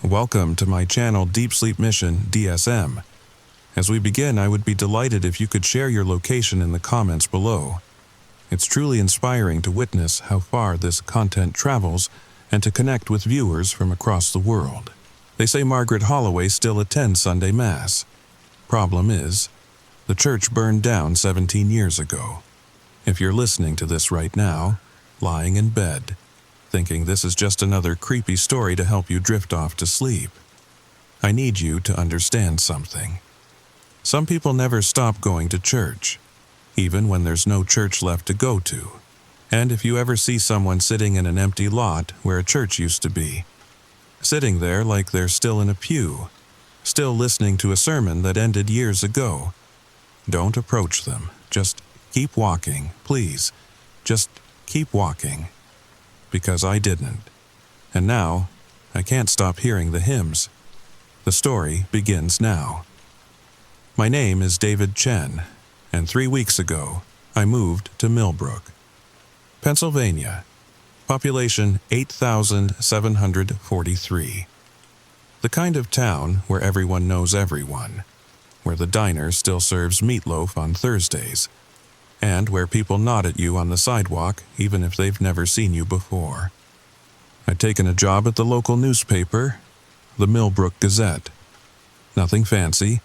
Welcome to my Channel Deep Sleep Mission-DSM. As we begin, I would be delighted if you could share your location in the comments below. It's truly inspiring to witness how far this content travels and to connect with viewers from across the world. They say Margaret Holloway still attends Sunday Mass. Problem is, the church burned down 17 years ago. If you're listening to this right now, lying in bed, thinking this is just another creepy story to help you drift off to sleep, I need you to understand something. Some people never stop going to church, even when there's no church left to go to. And if you ever see someone sitting in an empty lot where a church used to be, sitting there like they're still in a pew, still listening to a sermon that ended years ago, don't approach them. Just keep walking, please. Just keep walking. Because I didn't. And now, I can't stop hearing the hymns. The story begins now. My name is David Chen, and 3 weeks ago, I moved to Millbrook, Pennsylvania. Population 8,743. The kind of town where everyone knows everyone, where the diner still serves meatloaf on Thursdays, and where people nod at you on the sidewalk even if they've never seen you before. I'd taken a job at the local newspaper, the Millbrook Gazette. Nothing fancy,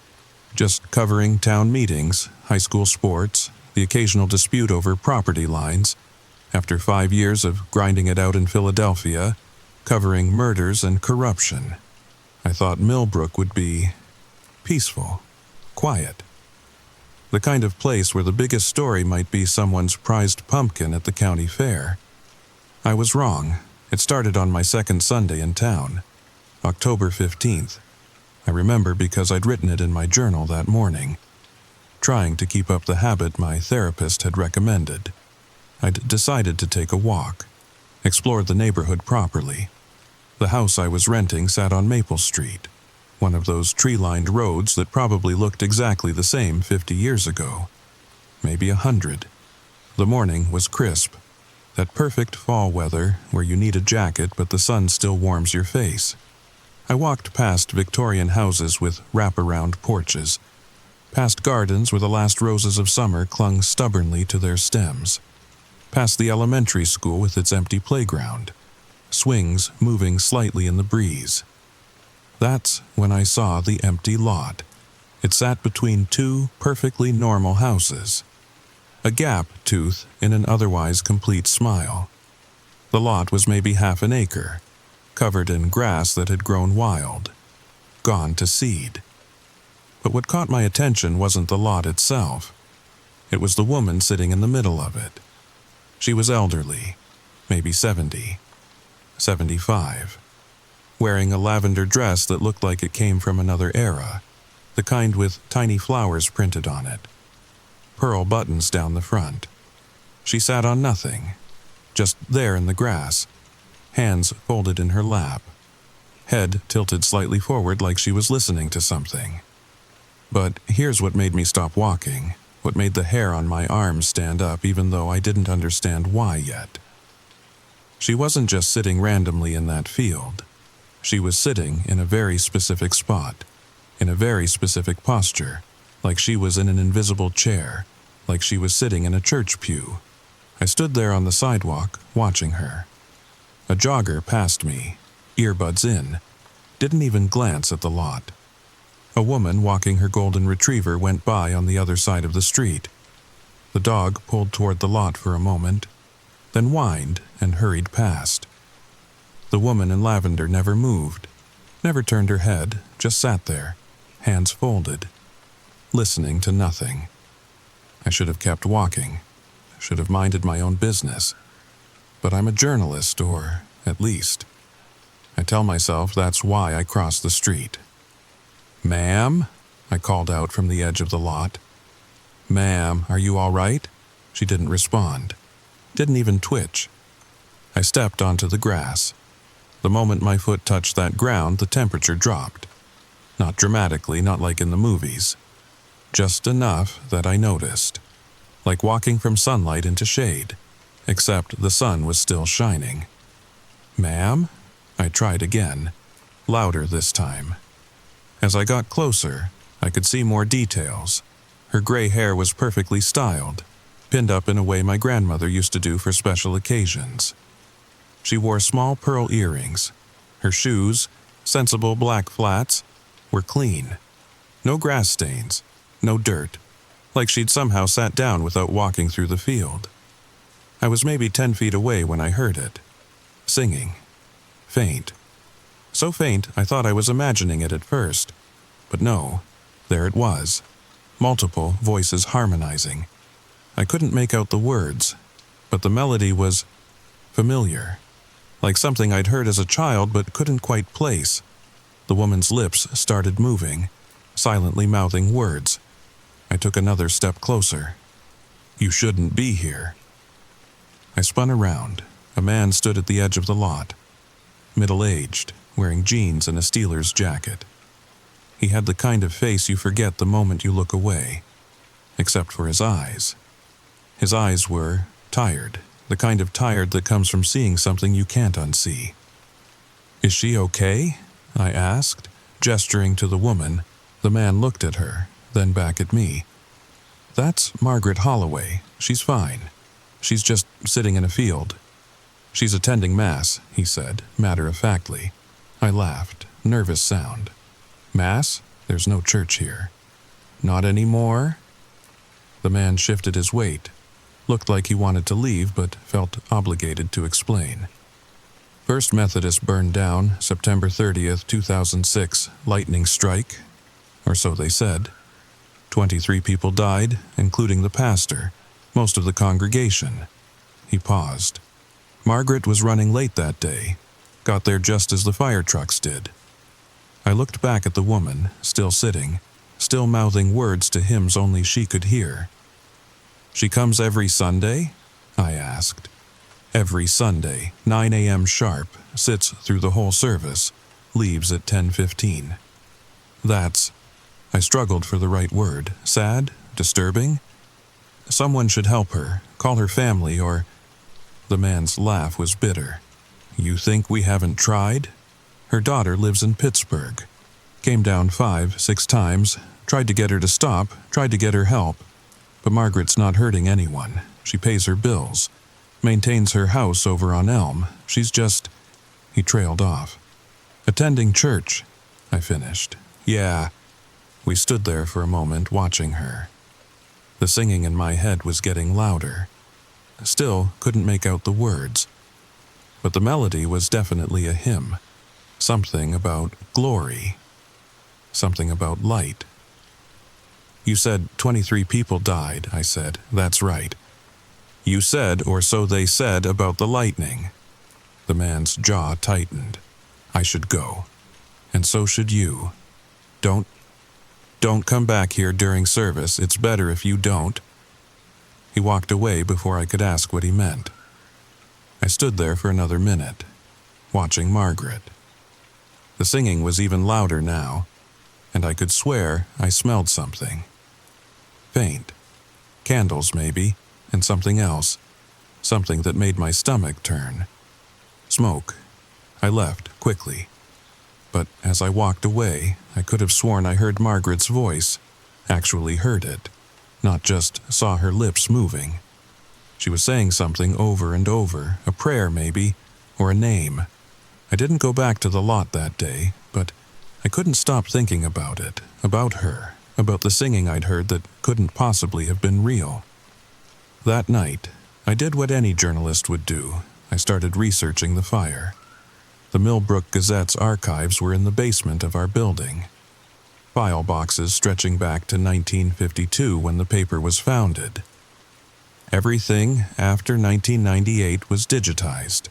just covering town meetings, high school sports, the occasional dispute over property lines. After 5 years of grinding it out in Philadelphia, covering murders and corruption, I thought Millbrook would be peaceful, quiet. The kind of place where the biggest story might be someone's prized pumpkin at the county fair. I was wrong. It started on my second Sunday in town, October 15th. I remember because I'd written it in my journal that morning, trying to keep up the habit my therapist had recommended. I'd decided to take a walk, explore the neighborhood properly. The house I was renting sat on Maple Street, one of those tree-lined roads that probably looked exactly the same 50 years ago, maybe 100. The morning was crisp, that perfect fall weather where you need a jacket but the sun still warms your face. I walked past Victorian houses with wraparound porches, past gardens where the last roses of summer clung stubbornly to their stems, past the elementary school with its empty playground, swings moving slightly in the breeze. That's when I saw the empty lot. It sat between two perfectly normal houses, a gap tooth in an otherwise complete smile. The lot was maybe half an acre, covered in grass that had grown wild, gone to seed. But what caught my attention wasn't the lot itself. It was the woman sitting in the middle of it. She was elderly, maybe 70, 75. Wearing a lavender dress that looked like it came from another era, the kind with tiny flowers printed on it, pearl buttons down the front. She sat on nothing, just there in the grass, hands folded in her lap, head tilted slightly forward like she was listening to something. But here's what made me stop walking, what made the hair on my arms stand up even though I didn't understand why yet. She wasn't just sitting randomly in that field. She was sitting in a very specific spot, in a very specific posture, like she was in an invisible chair, like she was sitting in a church pew. I stood there on the sidewalk, watching her. A jogger passed me, earbuds in, didn't even glance at the lot. A woman walking her golden retriever went by on the other side of the street. The dog pulled toward the lot for a moment, then whined and hurried past. The woman in lavender never moved, never turned her head, just sat there, hands folded, listening to nothing. I should have kept walking, should have minded my own business. But I'm a journalist, or at least, I tell myself that's why I crossed the street. "Ma'am?" I called out from the edge of the lot. "Ma'am, are you all right?" She didn't respond, didn't even twitch. I stepped onto the grass. The moment my foot touched that ground, the temperature dropped. Not dramatically, not like in the movies. Just enough that I noticed. Like walking from sunlight into shade, except the sun was still shining. "Ma'am?" I tried again. louder this time. As I got closer, I could see more details. Her gray hair was perfectly styled, pinned up in a way my grandmother used to do for special occasions. She wore small pearl earrings. Her shoes, sensible black flats, were clean. No grass stains, no dirt, like she'd somehow sat down without walking through the field. I was maybe 10 feet away when I heard it. Singing. Faint. So faint I thought I was imagining it at first. But no, there it was. Multiple voices harmonizing. I couldn't make out the words, but the melody was familiar, like something I'd heard as a child but couldn't quite place. The woman's lips started moving, silently mouthing words. I took another step closer. "You shouldn't be here." I spun around. A man stood at the edge of the lot, middle-aged, wearing jeans and a Steelers jacket. He had the kind of face you forget the moment you look away, except for his eyes. His eyes were tired, the kind of tired that comes from seeing something you can't unsee. "Is she okay?" I asked, gesturing to the woman. The man looked at her, then back at me. "That's Margaret Holloway. She's fine. She's just sitting in a field. She's attending Mass," he said, matter-of-factly. I laughed, nervous sound. "Mass? There's no church here." "Not anymore?" The man shifted his weight. Looked like he wanted to leave, but felt obligated to explain. "First Methodist burned down, September 30th, 2006, lightning strike, or so they said. 23 people died, including the pastor, most of the congregation." He paused. "Margaret was running late that day, got there just as the fire trucks did." I looked back at the woman, still sitting, still mouthing words to hymns only she could hear. "She comes every Sunday?" I asked. "Every Sunday, 9 a.m. sharp, sits through the whole service, leaves at 10:15. That's..." I struggled for the right word. Sad? Disturbing? "Someone should help her, call her family, or..." The man's laugh was bitter. "You think we haven't tried? Her daughter lives in Pittsburgh. Came down 5-6 times, tried to get her to stop, tried to get her help. But Margaret's not hurting anyone. She pays her bills, maintains her house over on Elm. She's just..." He trailed off. "Attending church," I finished. "Yeah." We stood there for a moment watching her. The singing in my head was getting louder. Still couldn't make out the words. But the melody was definitely a hymn. Something about glory. Something about light. "You said 23 people died," I said. "That's right. You said, or so they said, about the lightning." The man's jaw tightened. "I should go. And so should you. Don't come back here during service. It's better if you don't." He walked away before I could ask what he meant. I stood there for another minute, watching Margaret. The singing was even louder now, and I could swear I smelled something. Faint. Candles, maybe, and something else. Something that made my stomach turn. Smoke. I left, quickly. But as I walked away, I could have sworn I heard Margaret's voice. Actually heard it. Not just saw her lips moving. She was saying something over and over, a prayer maybe, or a name. I didn't go back to the lot that day, but I couldn't stop thinking about it, about her, about the singing I'd heard that couldn't possibly have been real. That night, I did what any journalist would do. I started researching the fire. The Millbrook Gazette's archives were in the basement of our building. File boxes stretching back to 1952 when the paper was founded. Everything after 1998 was digitized,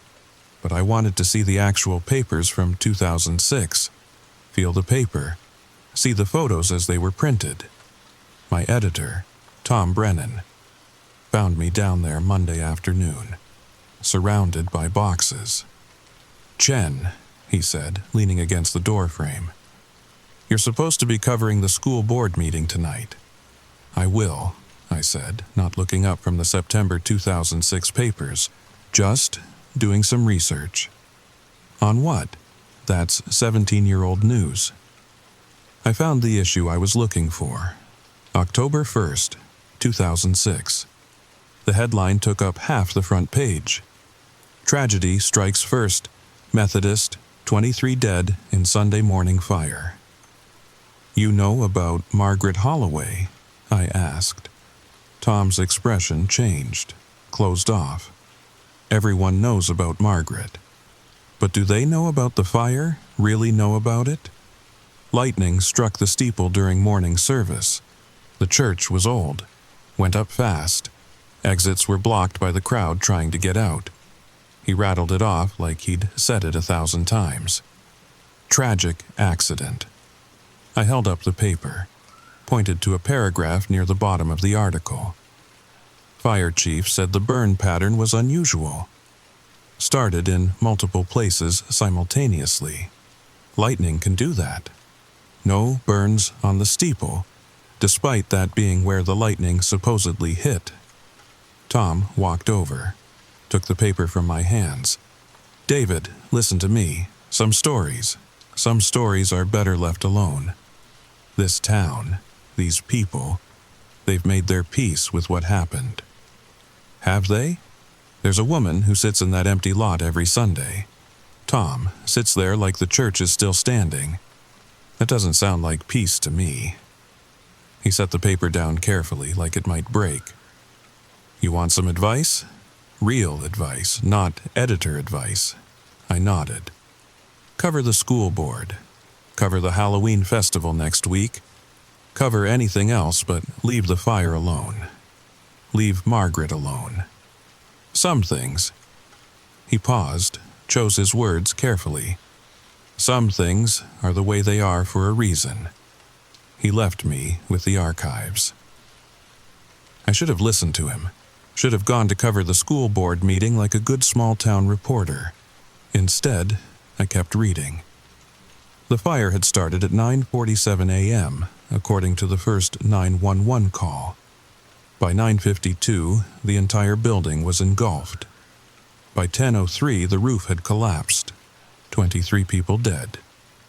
but I wanted to see the actual papers from 2006, feel the paper, see the photos as they were printed. My editor, Tom Brennan, found me down there Monday afternoon, surrounded by boxes. "Chen," he said, leaning against the doorframe, "you're supposed to be covering the school board meeting tonight." "I will," I said, not looking up from the September 2006 papers, just doing some research. "On what?" That's 17-year-old news. I found the issue I was looking for. October 1st, 2006. The headline took up half the front page. Tragedy strikes first. Methodist, 23 dead in Sunday morning fire. "You know about Margaret Holloway?" I asked. Tom's expression changed, closed off. Everyone knows about Margaret. But do they know about the fire? Really know about it? Lightning struck the steeple during morning service. The church was old, went up fast. Exits were blocked by the crowd trying to get out. He rattled it off like he'd said it 1,000 times. Tragic accident. I held up the paper, pointed to a paragraph near the bottom of the article. Fire chief said the burn pattern was unusual. Started in multiple places simultaneously. Lightning can do that. No burns on the steeple, despite that being where the lightning supposedly hit. Tom walked over, took the paper from my hands. "David, listen to me. Some stories are better left alone. This town, these people, they've made their peace with what happened." "Have they? There's a woman who sits in that empty lot every Sunday. Tom sits there like the church is still standing. That doesn't sound like peace to me." He set the paper down carefully, like it might break. "You want some advice? Real advice, not editor advice." I nodded. "Cover the school board. Cover the Halloween festival next week. Cover anything else, but leave the fire alone. Leave Margaret alone. Some things." He paused, chose his words carefully. "Some things are the way they are for a reason." He left me with the archives. I should have listened to him. Should have gone to cover the school board meeting like a good small-town reporter. Instead, I kept reading. The fire had started at 9:47 a.m., according to the first 911 call. By 9:52, the entire building was engulfed. By 10:03, the roof had collapsed. 23 people dead,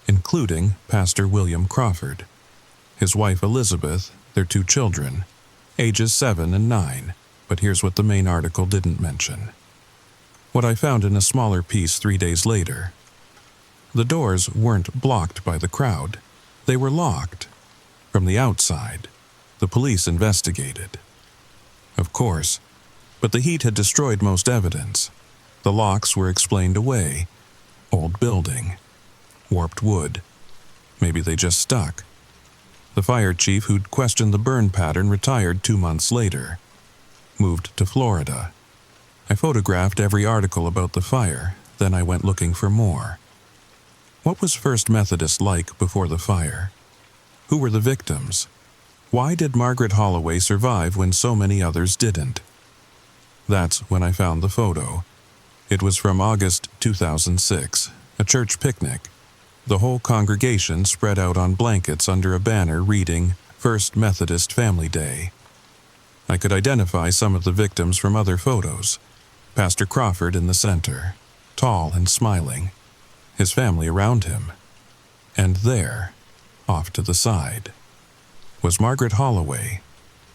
including Pastor William Crawford, his wife Elizabeth, their 2 children, ages 7 and 9. But here's what the main article didn't mention. What I found in a smaller piece 3 days later. The doors weren't blocked by the crowd. They were locked. From the outside, the police investigated. Of course, but the heat had destroyed most evidence. The locks were explained away. Old building. Warped wood. Maybe they just stuck. The fire chief who'd questioned the burn pattern retired 2 months later. Moved to Florida. I photographed every article about the fire, then I went looking for more. What was First Methodist like before the fire? Who were the victims? Why did Margaret Holloway survive when so many others didn't? That's when I found the photo. It was from August 2006, a church picnic. The whole congregation spread out on blankets under a banner reading First Methodist Family Day. I could identify some of the victims from other photos. Pastor Crawford in the center, tall and smiling, his family around him. And there, off to the side, was Margaret Holloway.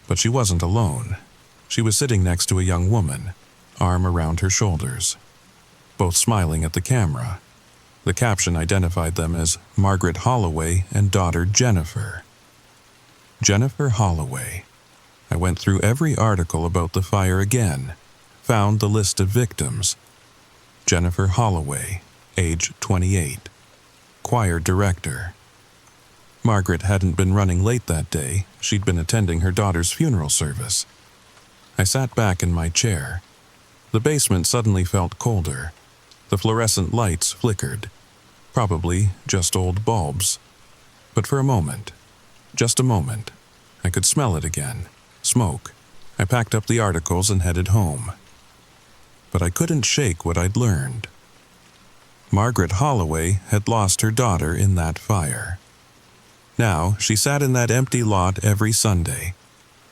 But she wasn't alone. She was sitting next to a young woman, arm around her shoulders, both smiling at the camera. The caption identified them as Margaret Holloway and daughter Jennifer. Jennifer Holloway. I went through every article about the fire again, found the list of victims. Jennifer Holloway, age 28, choir director. Margaret hadn't been running late that day. She'd been attending her daughter's funeral service. I sat back in my chair. The basement suddenly felt colder. The fluorescent lights flickered. Probably just old bulbs. But for a moment, just a moment, I could smell it again. Smoke. I packed up the articles and headed home. But I couldn't shake what I'd learned. Margaret Holloway had lost her daughter in that fire. Now she sat in that empty lot every Sunday,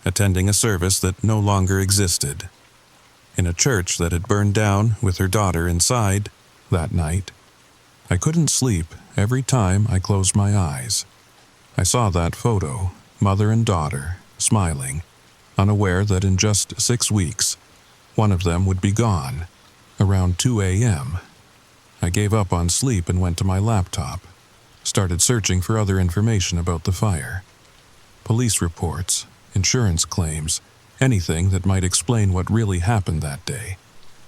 attending a service that no longer existed. In a church that had burned down with her daughter inside that night. I couldn't sleep every time I closed my eyes. I saw that photo, mother and daughter, smiling, unaware that in just 6 weeks, one of them would be gone, around 2 a.m. I gave up on sleep and went to my laptop, started searching for other information about the fire. Police reports, insurance claims, anything that might explain what really happened that day.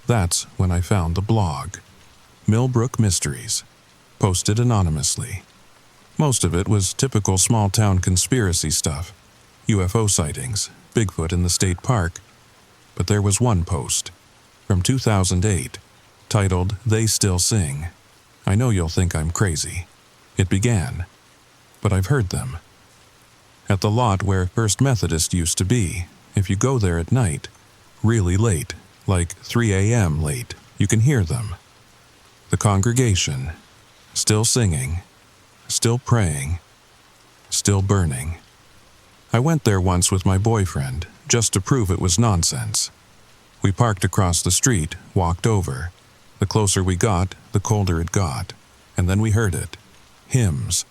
That's when I found the blog, Millbrook Mysteries, posted anonymously. Most of it was typical small-town conspiracy stuff, UFO sightings, Bigfoot in the state park, but there was one post, from 2008, titled "They Still Sing." I know you'll think I'm crazy. It began, but I've heard them. At the lot where First Methodist used to be, if you go there at night, really late, like 3 a.m. late, you can hear them. The congregation, still singing, still praying, still burning. I went there once with my boyfriend, just to prove it was nonsense. We parked across the street, walked over. The closer we got, the colder it got. And then we heard it. Hymns,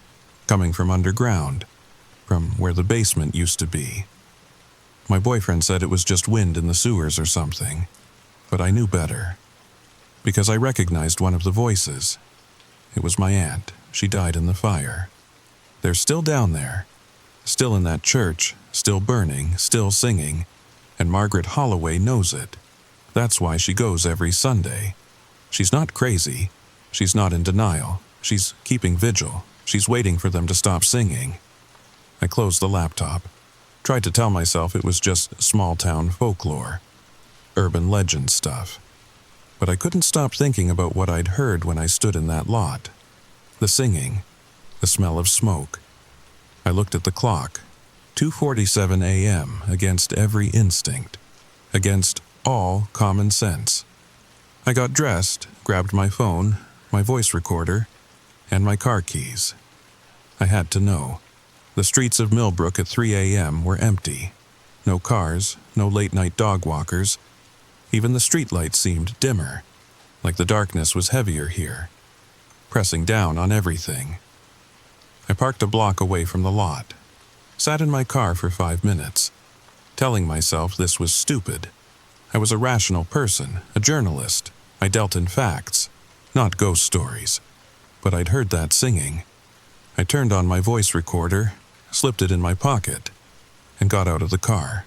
coming from underground, from where the basement used to be. My boyfriend said it was just wind in the sewers or something, but I knew better. Because I recognized one of the voices. It was my aunt. She died in the fire. They're still down there, still in that church, still burning, still singing, and Margaret Holloway knows it. That's why she goes every Sunday. She's not crazy. She's not in denial. She's keeping vigil. She's waiting for them to stop singing. I closed the laptop, tried to tell myself it was just small-town folklore, urban legend stuff. But I couldn't stop thinking about what I'd heard when I stood in that lot. The singing, the smell of smoke. I looked at the clock, 2:47 a.m. against every instinct, against all common sense. I got dressed, grabbed my phone, my voice recorder, and my car keys. I had to know. The streets of Millbrook at 3 a.m. were empty. No cars, no late-night dog walkers. Even the streetlights seemed dimmer, like the darkness was heavier here, pressing down on everything. I parked a block away from the lot, sat in my car for 5 minutes, telling myself this was stupid. I was a rational person, a journalist. I dealt in facts, not ghost stories. But I'd heard that singing. I turned on my voice recorder, slipped it in my pocket, and got out of the car.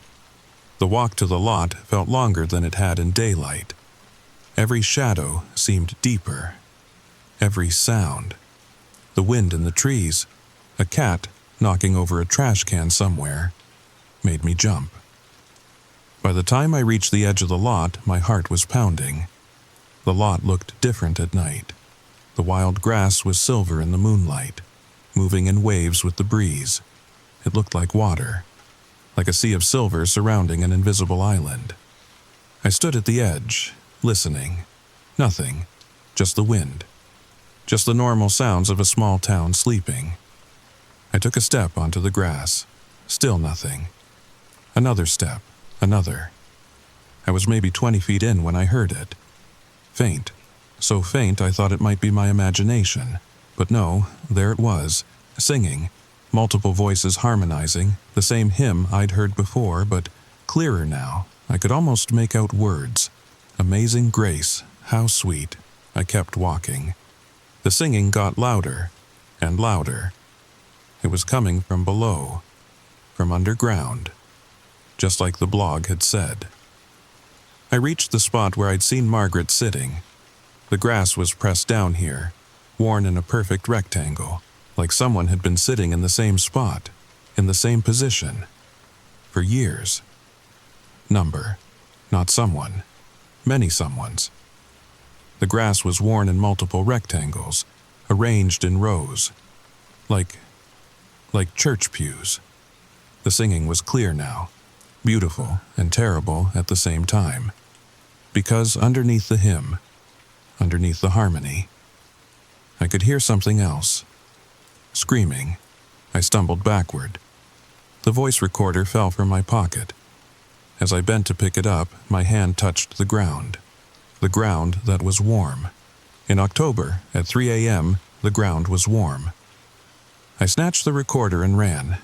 The walk to the lot felt longer than it had in daylight. Every shadow seemed deeper. Every sound. The wind in the trees, a cat knocking over a trash can somewhere, made me jump. By the time I reached the edge of the lot, my heart was pounding. The lot looked different at night. The wild grass was silver in the moonlight, moving in waves with the breeze. It looked like water, like a sea of silver surrounding an invisible island. I stood at the edge, listening. Nothing, just the wind. Just the normal sounds of a small town sleeping. I took a step onto the grass. Still nothing. Another step, another. I was maybe 20 feet in when I heard it. Faint. So faint I thought it might be my imagination. But no, there it was, singing, multiple voices harmonizing, the same hymn I'd heard before, but clearer now. I could almost make out words. Amazing grace, how sweet. I kept walking. The singing got louder and louder. It was coming from below, from underground, just like the blog had said. I reached the spot where I'd seen Margaret sitting. The grass was pressed down here, worn in a perfect rectangle, like someone had been sitting in the same spot, in the same position, for years. Number, not someone, many someones. The grass was worn in multiple rectangles, arranged in rows, like church pews. The singing was clear now, beautiful and terrible at the same time, because underneath the hymn, underneath the harmony, I could hear something else. Screaming, I stumbled backward. The voice recorder fell from my pocket. As I bent to pick it up, my hand touched the ground that was warm. In October, at 3 a.m., the ground was warm. I snatched the recorder and ran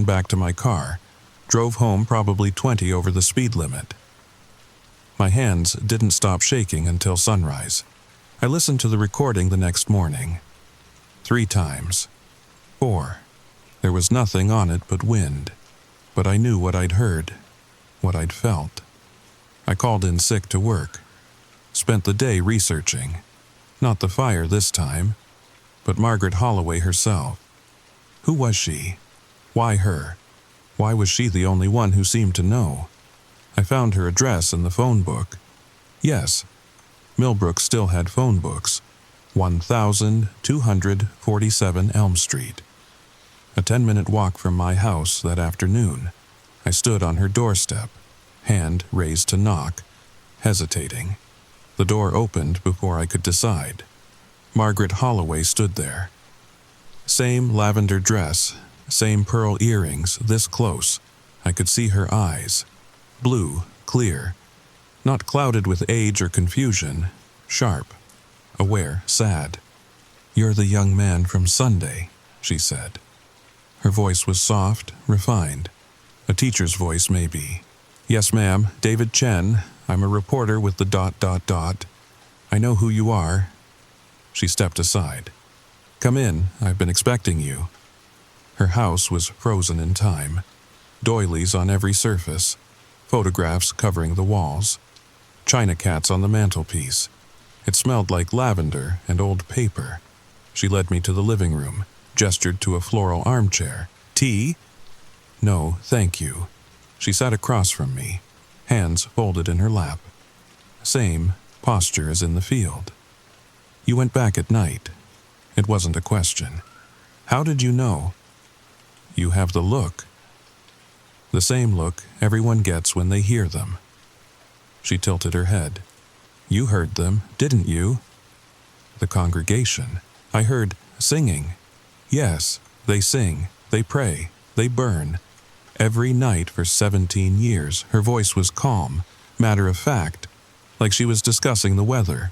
back to my car, drove home probably 20 over the speed limit. My hands didn't stop shaking until sunrise. I listened to the recording the next morning. 3 times. 4. There was nothing on it but wind. But I knew what I'd heard, what I'd felt. I called in sick to work. Spent the day researching. Not the fire this time, but Margaret Holloway herself. Who was she? Why her? Why was she the only one who seemed to know? I found her address in the phone book. Yes, Millbrook still had phone books. 1247 Elm Street. A 10-minute walk from my house that afternoon. I stood on her doorstep, hand raised to knock, hesitating. The door opened before I could decide. Margaret Holloway stood there. Same lavender dress, same pearl earrings, this close. I could see her eyes. Blue, clear. Not clouded with age or confusion. Sharp. Aware, sad. "You're the young man from Sunday," she said. Her voice was soft, refined. A teacher's voice, maybe. "Yes, ma'am, David Chen. I'm a reporter with the ... I know who you are." She stepped aside. "Come in, I've been expecting you." Her house was frozen in time. Doilies on every surface. Photographs covering the walls. China cats on the mantelpiece. It smelled like lavender and old paper. She led me to the living room, gestured to a floral armchair. "Tea?" "No, thank you." She sat across from me, hands folded in her lap. Same posture as in the field. "You went back at night." It wasn't a question. "How did you know?" "You have the look." The same look everyone gets when they hear them. She tilted her head. "You heard them, didn't you?" "The congregation. I heard singing." "Yes, they sing, they pray, they burn." Every night for 17 years, her voice was calm, matter of fact, like she was discussing the weather.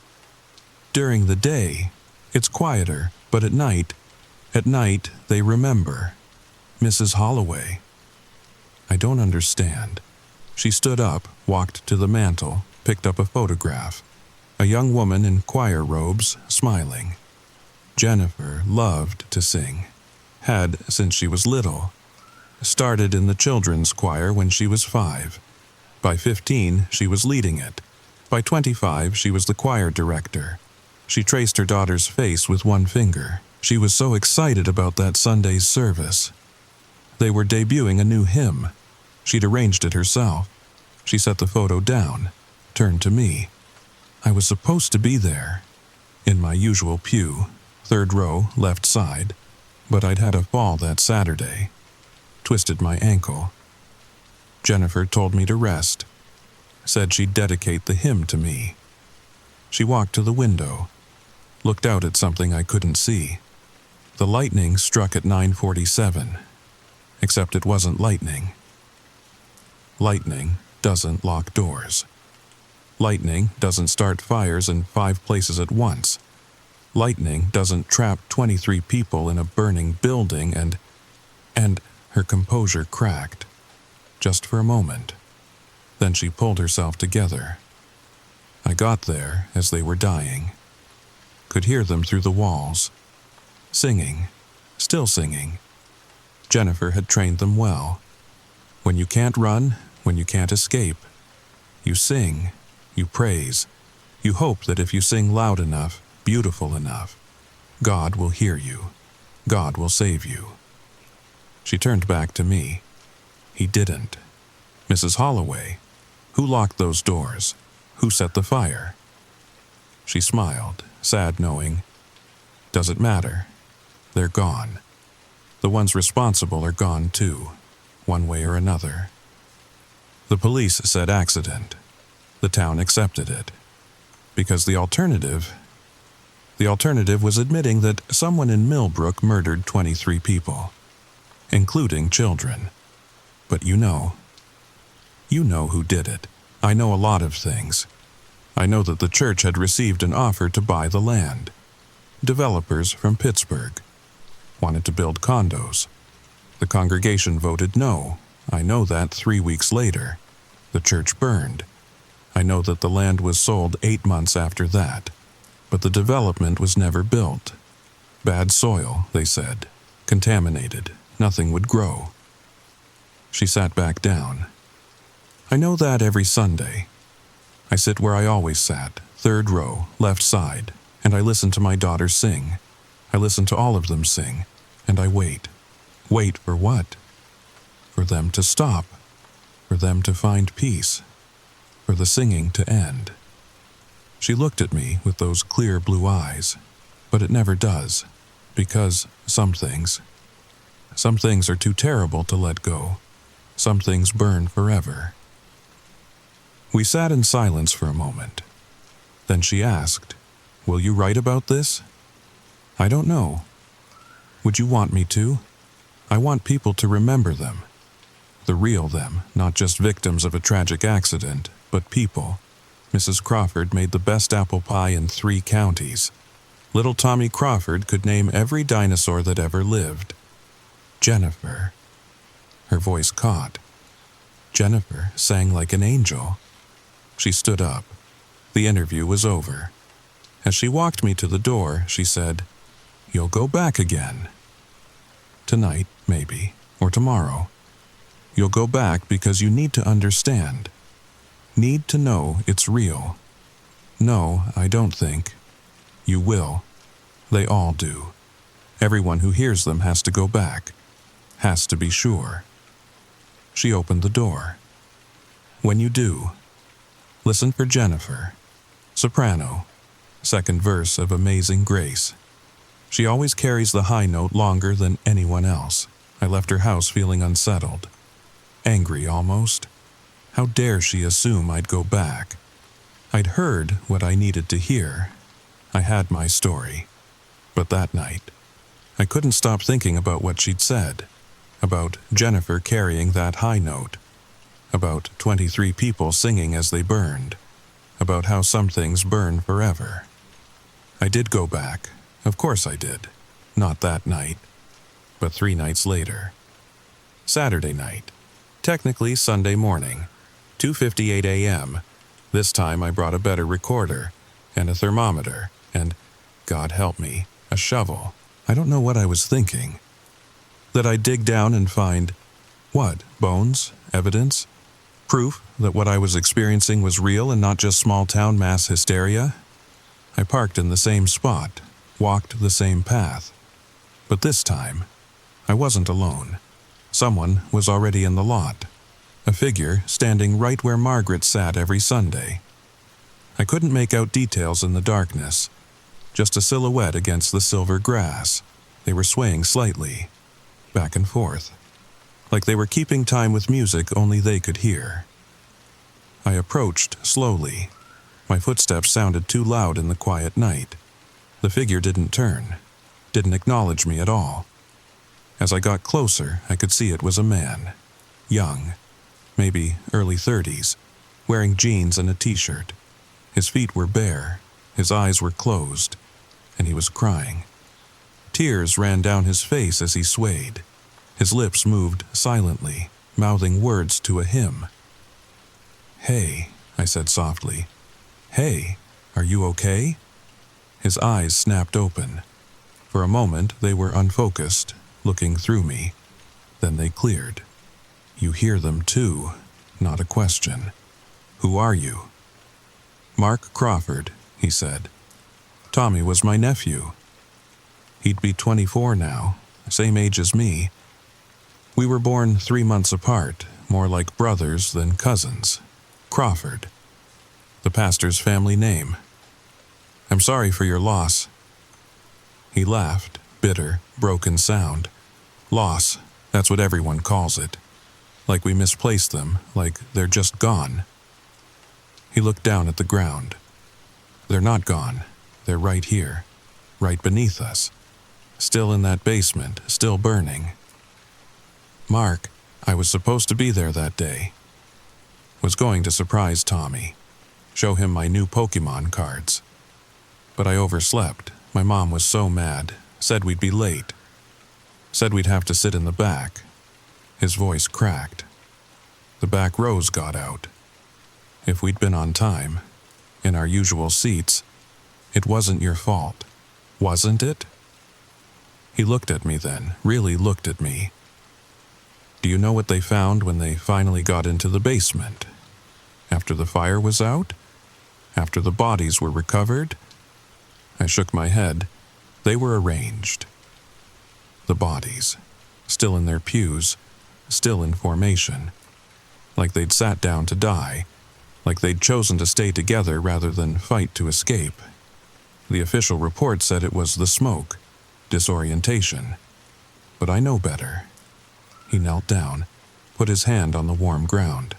"During the day, it's quieter, but at night they remember. Mrs. Holloway." "I don't understand." She stood up, walked to the mantel, picked up a photograph. A young woman in choir robes, smiling. Jennifer loved to sing. Had since she was little. Started in the children's choir when she was 5. By 15, she was leading it. By 25, she was the choir director. She traced her daughter's face with one finger. She was so excited about that Sunday's service. They were debuting a new hymn. She'd arranged it herself. She set the photo down, turned to me. I was supposed to be there, in my usual pew, 3rd row, left side, but I'd had a fall that Saturday. Twisted my ankle. Jennifer told me to rest. Said she'd dedicate the hymn to me. She walked to the window, looked out at something I couldn't see. The lightning struck at 9:47, except it wasn't lightning. Lightning doesn't lock doors. Lightning doesn't start fires in 5 places at once. Lightning doesn't trap 23 people in a burning building and her composure cracked, just for a moment. Then she pulled herself together. I got there as they were dying. Could hear them through the walls. Singing, still singing. Jennifer had trained them well. When you can't run, when you can't escape, you sing, you praise, you hope that if you sing loud enough, beautiful enough, God will hear you. God will save you. She turned back to me. He didn't. Mrs. Holloway, who locked those doors? Who set the fire? She smiled, sad knowing. Does it matter? They're gone. The ones responsible are gone too, one way or another. The police said accident. The town accepted it. Because the alternative was admitting that someone in Millbrook murdered 23 people, including children. But you know who did it. I know a lot of things. I know that the church had received an offer to buy the land. Developers from Pittsburgh wanted to build condos. The congregation voted no. I know that 3 weeks later. The church burned. I know that the land was sold 8 months after that. But the development was never built. Bad soil, they said. Contaminated. Nothing would grow. She sat back down. I know that every Sunday. I sit where I always sat, 3rd row, left side, and I listen to my daughters sing. I listen to all of them sing, and I wait. Wait for what? For them to stop. For them to find peace. For the singing to end. She looked at me with those clear blue eyes, but it never does, because some things are too terrible to let go. Some things burn forever. We sat in silence for a moment. Then she asked, "Will you write about this?" "I don't know." "Would you want me to? I want people to remember them. The real them, not just victims of a tragic accident, but people. Mrs. Crawford made the best apple pie in 3 counties. Little Tommy Crawford could name every dinosaur that ever lived. Jennifer." Her voice caught. Jennifer sang like an angel. She stood up. The interview was over. As she walked me to the door, she said, "You'll go back again. Tonight, maybe, or tomorrow. You'll go back because you need to understand. Need to know it's real. No, I don't think. You will. They all do. Everyone who hears them has to go back. Has to be sure." She opened the door. "When you do, listen for Jennifer. Soprano. 2nd verse of Amazing Grace. She always carries the high note longer than anyone else. I left her house feeling unsettled. Angry almost. How dare she assume I'd go back? I'd heard what I needed to hear. I had my story. But that night, I couldn't stop thinking about what she'd said. About Jennifer carrying that high note. About 23 people singing as they burned. About how some things burn forever. I did go back. Of course I did. Not that night. But 3 nights later. Saturday night. Technically Sunday morning. 2:58 a.m. This time I brought a better recorder, and a thermometer, and, God help me, a shovel. I don't know what I was thinking. That I'd dig down and find, what, bones, evidence, proof that what I was experiencing was real and not just small-town mass hysteria? I parked in the same spot, walked the same path. But this time, I wasn't alone. Someone was already in the lot. A figure standing right where Margaret sat every Sunday. I couldn't make out details in the darkness, just a silhouette against the silver grass. They were swaying slightly, back and forth, like they were keeping time with music only they could hear. I approached slowly. My footsteps sounded too loud in the quiet night. The figure didn't turn, didn't acknowledge me at all. As I got closer, I could see it was a man, young, maybe early 30s, wearing jeans and a t-shirt. His feet were bare, his eyes were closed, and he was crying. Tears ran down his face as he swayed. His lips moved silently, mouthing words to a hymn. "Hey," I said softly. "Hey, are you okay?" His eyes snapped open. For a moment they were unfocused, looking through me. Then they cleared. "You hear them too," not a question. "Who are you?" "Mark Crawford," he said. "Tommy was my nephew. He'd be 24 now, same age as me. We were born 3 months apart, more like brothers than cousins. Crawford. The pastor's family name. I'm sorry for your loss." He laughed, bitter, broken sound. Loss, that's what everyone calls it. Like we misplaced them, like they're just gone. He looked down at the ground. They're not gone. They're right here, right beneath us. Still in that basement, still burning. "Mark, I was supposed to be there that day. Was going to surprise Tommy. show him my new Pokemon cards. But I overslept. My mom was so mad, said we'd be late, said we'd have to sit in the back. His voice cracked. The back rows got out. If we'd been on time, in our usual seats, it wasn't your fault, wasn't it? He looked at me then, really looked at me. Do you know what they found when they finally got into the basement? After the fire was out? After the bodies were recovered? I shook my head. They were arranged. The bodies, still in their pews, still in formation, like they'd sat down to die, like they'd chosen to stay together rather than fight to escape. The official report said it was the smoke, disorientation. But I know better. He knelt down, put his hand on the warm ground.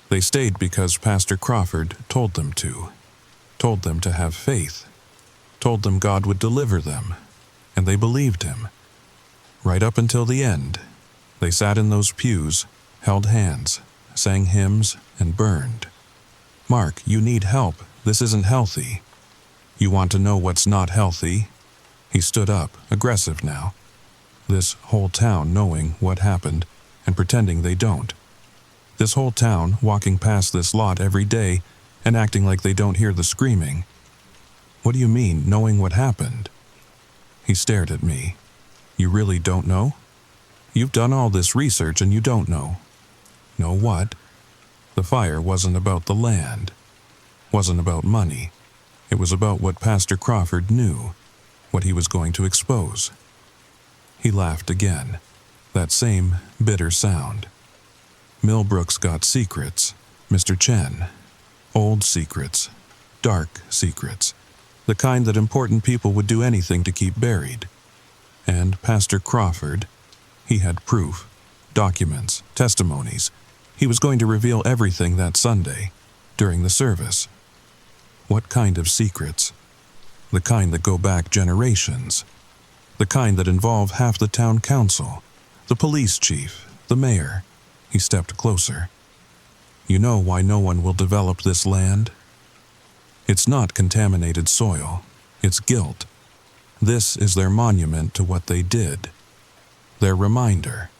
They stayed because Pastor Crawford told them to have faith, told them God would deliver them, and they believed him. Right up until the end, they sat in those pews, held hands, sang hymns, and burned. Mark, you need help. This isn't healthy. You want to know what's not healthy? He stood up, aggressive now. This whole town knowing what happened and pretending they don't. This whole town walking past this lot every day and acting like they don't hear the screaming. What do you mean, knowing what happened? He stared at me. You really don't know? You've done all this research and you don't know. Know what? The fire wasn't about the land. Wasn't about money. It was about what Pastor Crawford knew, what he was going to expose. He laughed again, that same bitter sound. Millbrook's got secrets, Mr. Chen. Old secrets, dark secrets, the kind that important people would do anything to keep buried. And Pastor Crawford, he had proof, documents, testimonies. He was going to reveal everything that Sunday, during the service. What kind of secrets? The kind that go back generations. The kind that involve half the town council, the police chief, the mayor. He stepped closer. You know why no one will develop this land? It's not contaminated soil. It's guilt. This is their monument to what they did. Their reminder.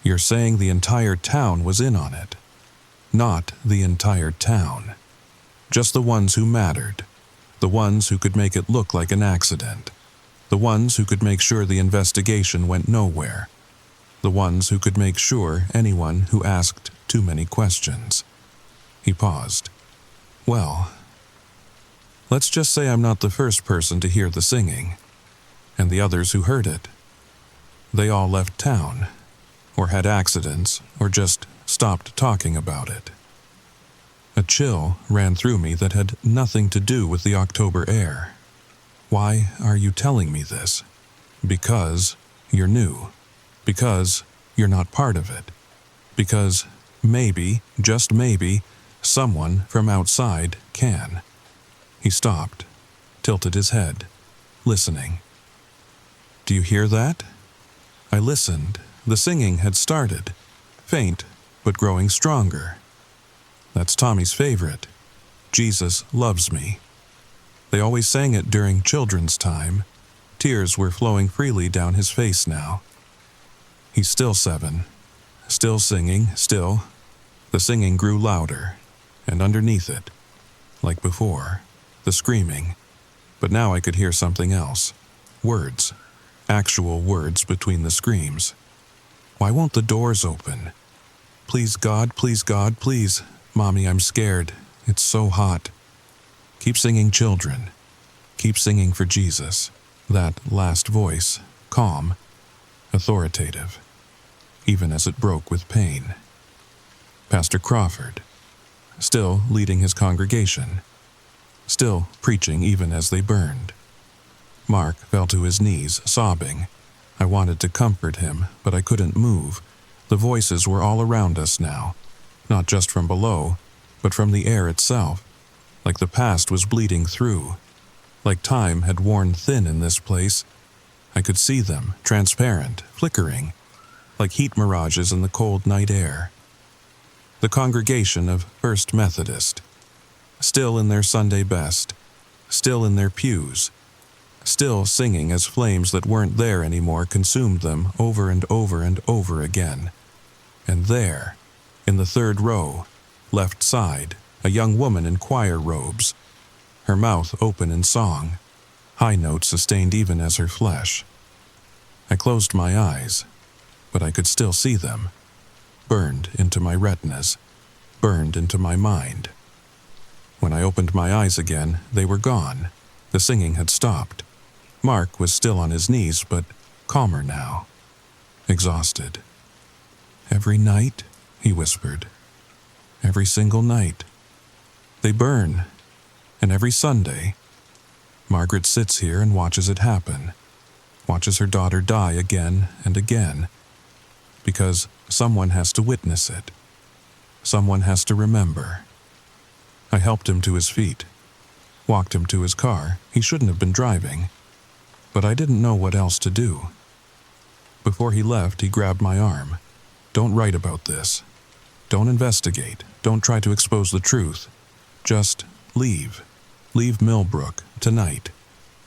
You're saying the entire town was in on it. Not the entire town. Just the ones who mattered. The ones who could make it look like an accident. The ones who could make sure the investigation went nowhere. The ones who could make sure anyone who asked too many questions. He paused. Well, let's just say I'm not the first person to hear the singing, and the others who heard it. They all left town, or had accidents, or just stopped talking about it. A chill ran through me that had nothing to do with the October air. Why are you telling me this? Because you're new. Because you're not part of it. Because maybe, just maybe, someone from outside can. He stopped, tilted his head, listening. Do you hear that? I listened. The singing had started, faint but growing stronger. That's Tommy's favorite. Jesus loves me. They always sang it during children's time. Tears were flowing freely down his face now. He's still 7. Still singing, still. The singing grew louder, and underneath it, like before, the screaming. But now I could hear something else. Words. Actual words between the screams. Why won't the doors open? Please God, please God, please. Mommy, I'm scared. It's so hot. Keep singing, children. Keep singing for Jesus. That last voice, calm, authoritative, even as it broke with pain. Pastor Crawford, still leading his congregation, still preaching even as they burned. Mark fell to his knees, sobbing. I wanted to comfort him, but I couldn't move. The voices were all around us now, not just from below, but from the air itself, like the past was bleeding through, like time had worn thin in this place. I could see them, transparent, flickering, like heat mirages in the cold night air. The congregation of First Methodist. still in their Sunday best, still in their pews, still singing as flames that weren't there anymore consumed them over and over and over again. And there, in the third row, left side, a young woman in choir robes, her mouth open in song, high notes sustained even as her flesh. I closed my eyes, but I could still see them, burned into my retinas, burned into my mind. When I opened my eyes again, they were gone. The singing had stopped. Mark was still on his knees, but calmer now, exhausted. "Every night," he whispered. "Every single night. They burn. And every Sunday, Margaret sits here and watches it happen, watches her daughter die again and again, because someone has to witness it. Someone has to remember." I helped him to his feet, walked him to his car. He shouldn't have been driving, but I didn't know what else to do. Before he left, he grabbed my arm. "Don't write about this. Don't investigate. Don't try to expose the truth. Just leave. Leave Millbrook tonight,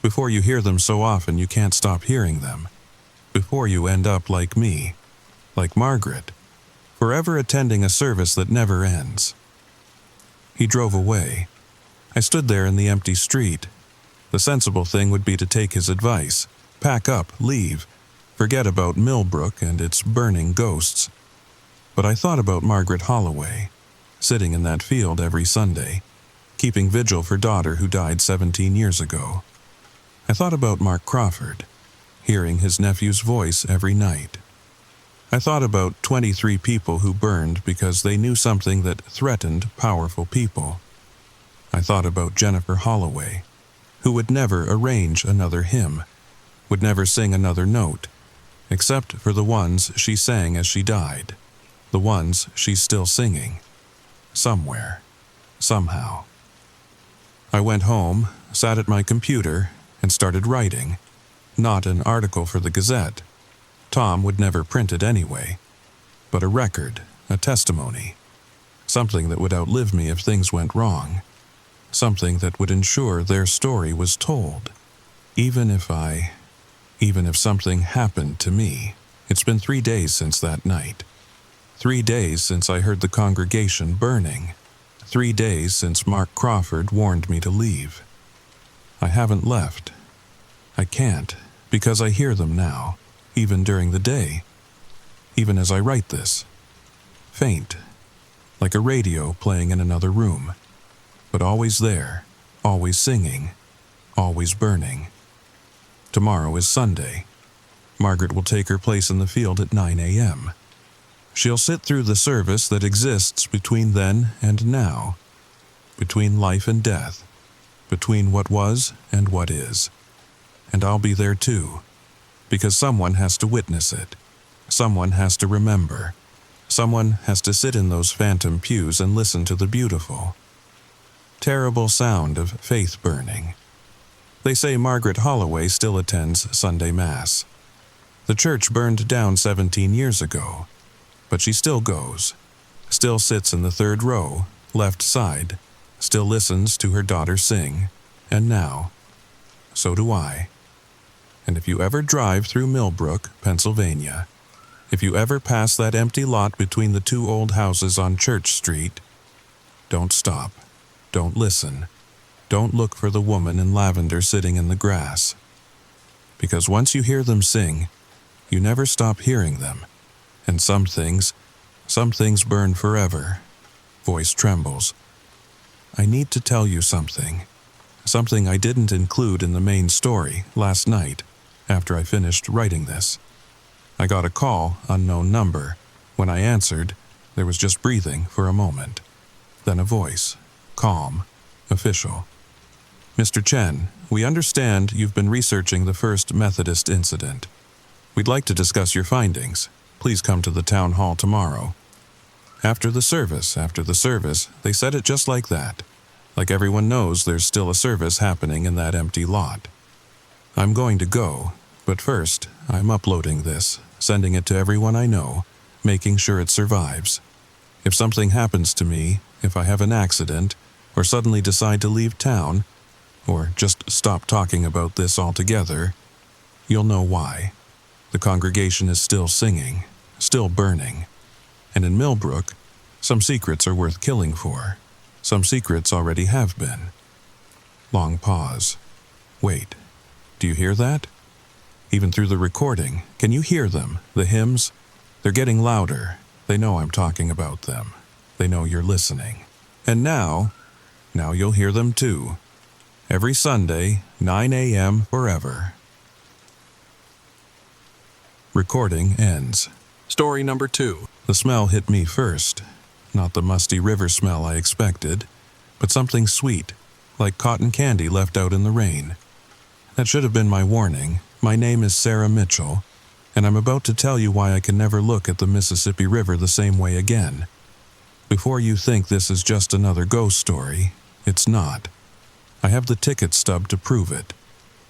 before you hear them so often you can't stop hearing them. Before you end up like me, like Margaret, forever attending a service that never ends." He drove away. I stood there in the empty street. The sensible thing would be to take his advice, pack up, leave, forget about Millbrook and its burning ghosts. But I thought about Margaret Holloway, sitting in that field every Sunday, keeping vigil for daughter who died 17 years ago. I thought about Mark Crawford, hearing his nephew's voice every night. I thought about 23 people who burned because they knew something that threatened powerful people. I thought about Jennifer Holloway, who would never arrange another hymn, would never sing another note, except for the ones she sang as she died, the ones she's still singing, somewhere, somehow. I went home, sat at my computer, and started writing. Not an article for the Gazette. Tom would never print it anyway. But a record, a testimony. Something that would outlive me if things went wrong. Something that would ensure their story was told. Even if something happened to me. It's been 3 days since that night. 3 days since I heard the congregation burning. 3 days since Mark Crawford warned me to leave. I haven't left. I can't, because I hear them now, even during the day, even as I write this. Faint, like a radio playing in another room, but always there, always singing, always burning. Tomorrow is Sunday. Margaret will take her place in the field at 9 a.m. She'll sit through the service that exists between then and now, between life and death, between what was and what is. And I'll be there too, because someone has to witness it. Someone has to remember. Someone has to sit in those phantom pews and listen to the beautiful, terrible sound of faith burning. They say Margaret Holloway still attends Sunday Mass. The church burned down 17 years ago, but she still goes, still sits in the third row, left side, still listens to her daughter sing, and now, so do I. And if you ever drive through Millbrook, Pennsylvania, if you ever pass that empty lot between the two old houses on Church Street, don't stop, don't listen, don't look for the woman in lavender sitting in the grass. Because once you hear them sing, you never stop hearing them, and some things burn forever. Voice trembles. I need to tell you something I didn't include in the main story last night after I finished writing this. I got a call, unknown number. When I answered, there was just breathing for a moment. Then a voice, calm, official. Mr. Chen, we understand you've been researching the First Methodist incident. We'd like to discuss your findings. Please come to the town hall tomorrow. After the service, they said it just like that. Like everyone knows there's still a service happening in that empty lot. I'm going to go, but first, I'm uploading this, sending it to everyone I know, making sure it survives. If something happens to me, if I have an accident, or suddenly decide to leave town, or just stop talking about this altogether, you'll know why. The congregation is still singing, still burning. And in Millbrook, some secrets are worth killing for. Some secrets already have been. Long pause. Wait, do you hear that? Even through the recording, can you hear them, the hymns? They're getting louder. They know I'm talking about them. They know you're listening. And now you'll hear them too. Every Sunday, 9 a.m. forever. Recording ends. Story number 2. The smell hit me first. Not the musty river smell I expected, but something sweet, like cotton candy left out in the rain. That should have been my warning. My name is Sarah Mitchell, and I'm about to tell you why I can never look at the Mississippi River the same way again. Before you think this is just another ghost story, it's not. I have the ticket stub to prove it.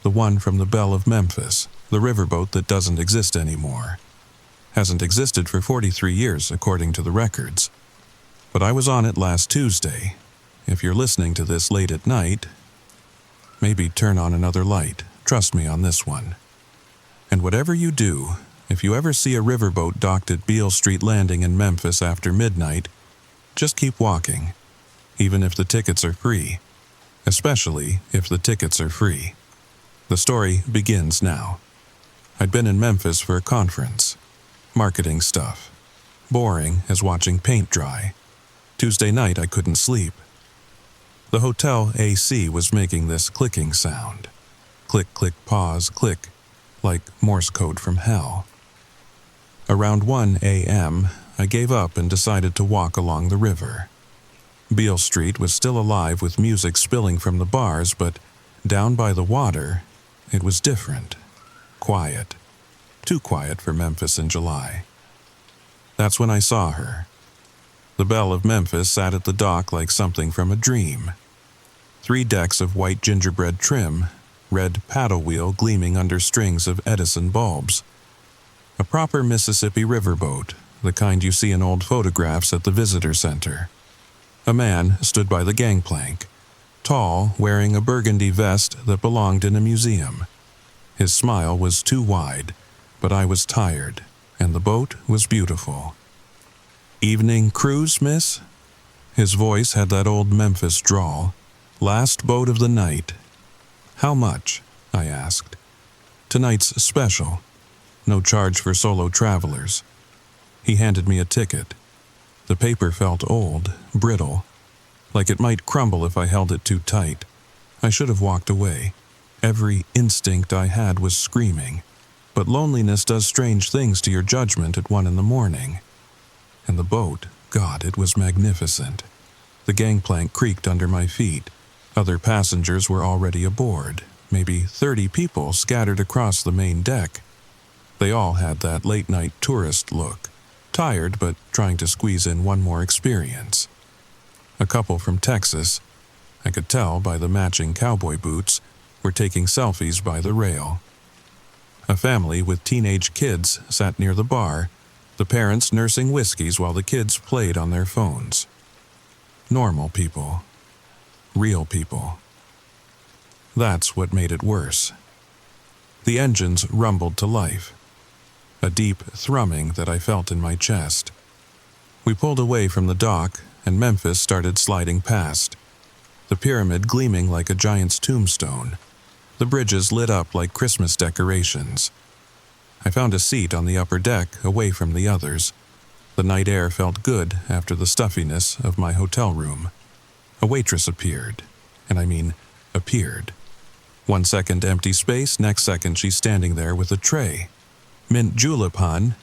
The one from the Belle of Memphis, the riverboat that doesn't exist anymore. Hasn't existed for 43 years, according to the records. But I was on it last Tuesday. If you're listening to this late at night, maybe turn on another light. Trust me on this one. And whatever you do, if you ever see a riverboat docked at Beale Street Landing in Memphis after midnight, just keep walking, even if the tickets are free. Especially if the tickets are free. The story begins now. I'd been in Memphis for a conference. Marketing stuff. Boring as watching paint dry. Tuesday night I couldn't sleep. The hotel AC was making this clicking sound. Click, click, pause, click, like Morse code from hell. Around 1 a.m., I gave up and decided to walk along the river. Beale Street was still alive with music spilling from the bars, but down by the water, it was different. Quiet. Too quiet for Memphis in July. That's when I saw her. The Belle of Memphis sat at the dock like something from a dream. 3 decks of white gingerbread trim, red paddle wheel gleaming under strings of Edison bulbs. A proper Mississippi riverboat, the kind you see in old photographs at the visitor center. A man stood by the gangplank, tall, wearing a burgundy vest that belonged in a museum. His smile was too wide, but I was tired, and the boat was beautiful. "Evening cruise, miss?" His voice had that old Memphis drawl. "Last boat of the night." "How much?" I asked. "Tonight's special. No charge for solo travelers." He handed me a ticket. The paper felt old, brittle, like it might crumble if I held it too tight. I should have walked away. Every instinct I had was screaming. But loneliness does strange things to your judgment at 1 a.m. And the boat, God, it was magnificent. The gangplank creaked under my feet. Other passengers were already aboard, maybe 30 people scattered across the main deck. They all had that late-night tourist look, tired but trying to squeeze in one more experience. A couple from Texas, I could tell by the matching cowboy boots, were taking selfies by the rail. A family with teenage kids sat near the bar, the parents nursing whiskeys while the kids played on their phones. Normal people. Real people. That's what made it worse. The engines rumbled to life. A deep thrumming that I felt in my chest. We pulled away from the dock, and Memphis started sliding past. The pyramid gleaming like a giant's tombstone. The bridges lit up like Christmas decorations. I found a seat on the upper deck away from the others. The night air felt good after the stuffiness of my hotel room. A waitress appeared, and I mean appeared. 1 second empty space, next second she's standing there with a tray. Mint julep, hun.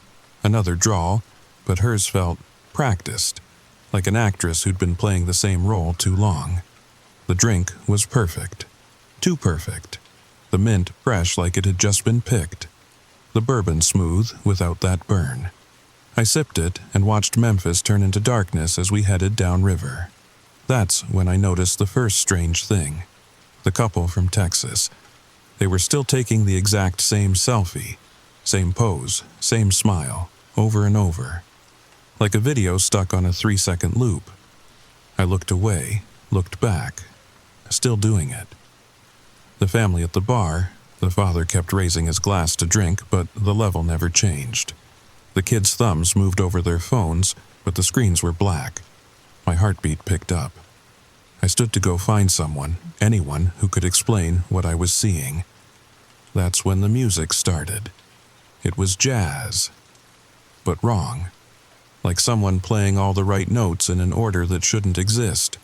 Another drawl, but hers felt practiced, like an actress who'd been playing the same role too long. The drink was perfect. Too perfect. The mint fresh like it had just been picked. The bourbon smooth without that burn. I sipped it and watched Memphis turn into darkness as we headed downriver. That's when I noticed the first strange thing. The couple from Texas. They were still taking the exact same selfie. Same pose, same smile, over and over. Like a video stuck on a 3-second loop. I looked away, looked back, still doing it. The family at the bar, the father kept raising his glass to drink, but the level never changed. The kids' thumbs moved over their phones, but the screens were black. My heartbeat picked up. I stood to go find someone, anyone who could explain what I was seeing. That's when the music started. It was jazz, but wrong. Like someone playing all the right notes in an order that shouldn't exist.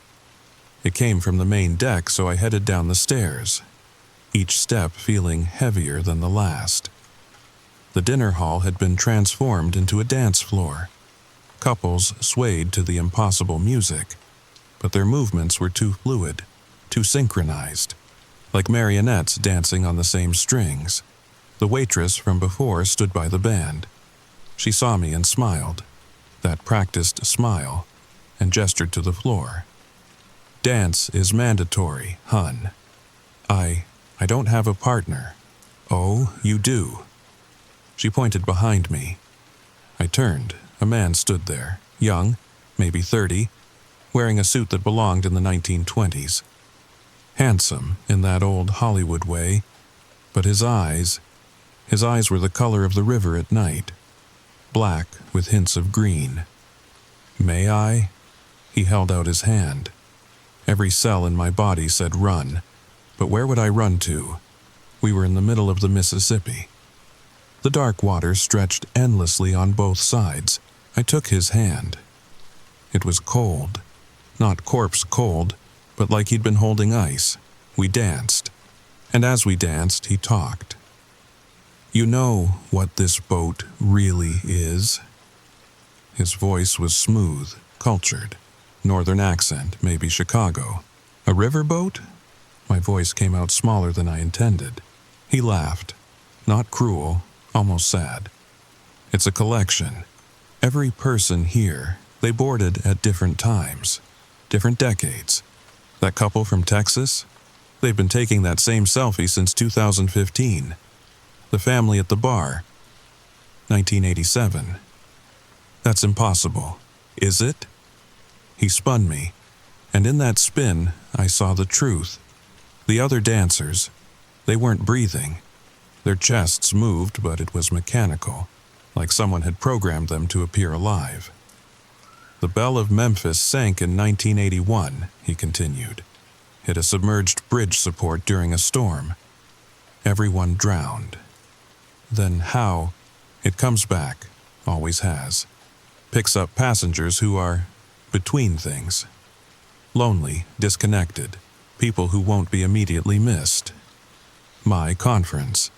It came from the main deck, so I headed down the stairs, each step feeling heavier than the last. The dinner hall had been transformed into a dance floor. Couples swayed to the impossible music, but their movements were too fluid, too synchronized, like marionettes dancing on the same strings. The waitress from before stood by the band. She saw me and smiled, that practiced smile, and gestured to the floor. "Dance is mandatory, hun. I don't have a partner." "Oh, you do." She pointed behind me. I turned. A man stood there, young, maybe 30, wearing a suit that belonged in the 1920s. Handsome in that old Hollywood way, but his eyes were the color of the river at night, black with hints of green. "May I?" He held out his hand. Every cell in my body said run, but where would I run to? We were in the middle of the Mississippi. The dark water stretched endlessly on both sides. I took his hand. It was cold, not corpse cold, but like he'd been holding ice. We danced, and as we danced, he talked. "You know what this boat really is?" His voice was smooth, cultured, northern accent, maybe Chicago. "A riverboat?" My voice came out smaller than I intended. He laughed, not cruel, almost sad. "It's a collection. Every person here, they boarded at different times, different decades. That couple from Texas, they've been taking that same selfie since 2015. The family at the bar, 1987. That's impossible, is it?" He spun me, and in that spin, I saw the truth. The other dancers, they weren't breathing. Their chests moved, but it was mechanical, like someone had programmed them to appear alive. "The Belle of Memphis sank in 1981, he continued. Hit a submerged bridge support during a storm. Everyone drowned. Then how? It comes back, always has. Picks up passengers who are between things. Lonely, disconnected, people who won't be immediately missed. My conference.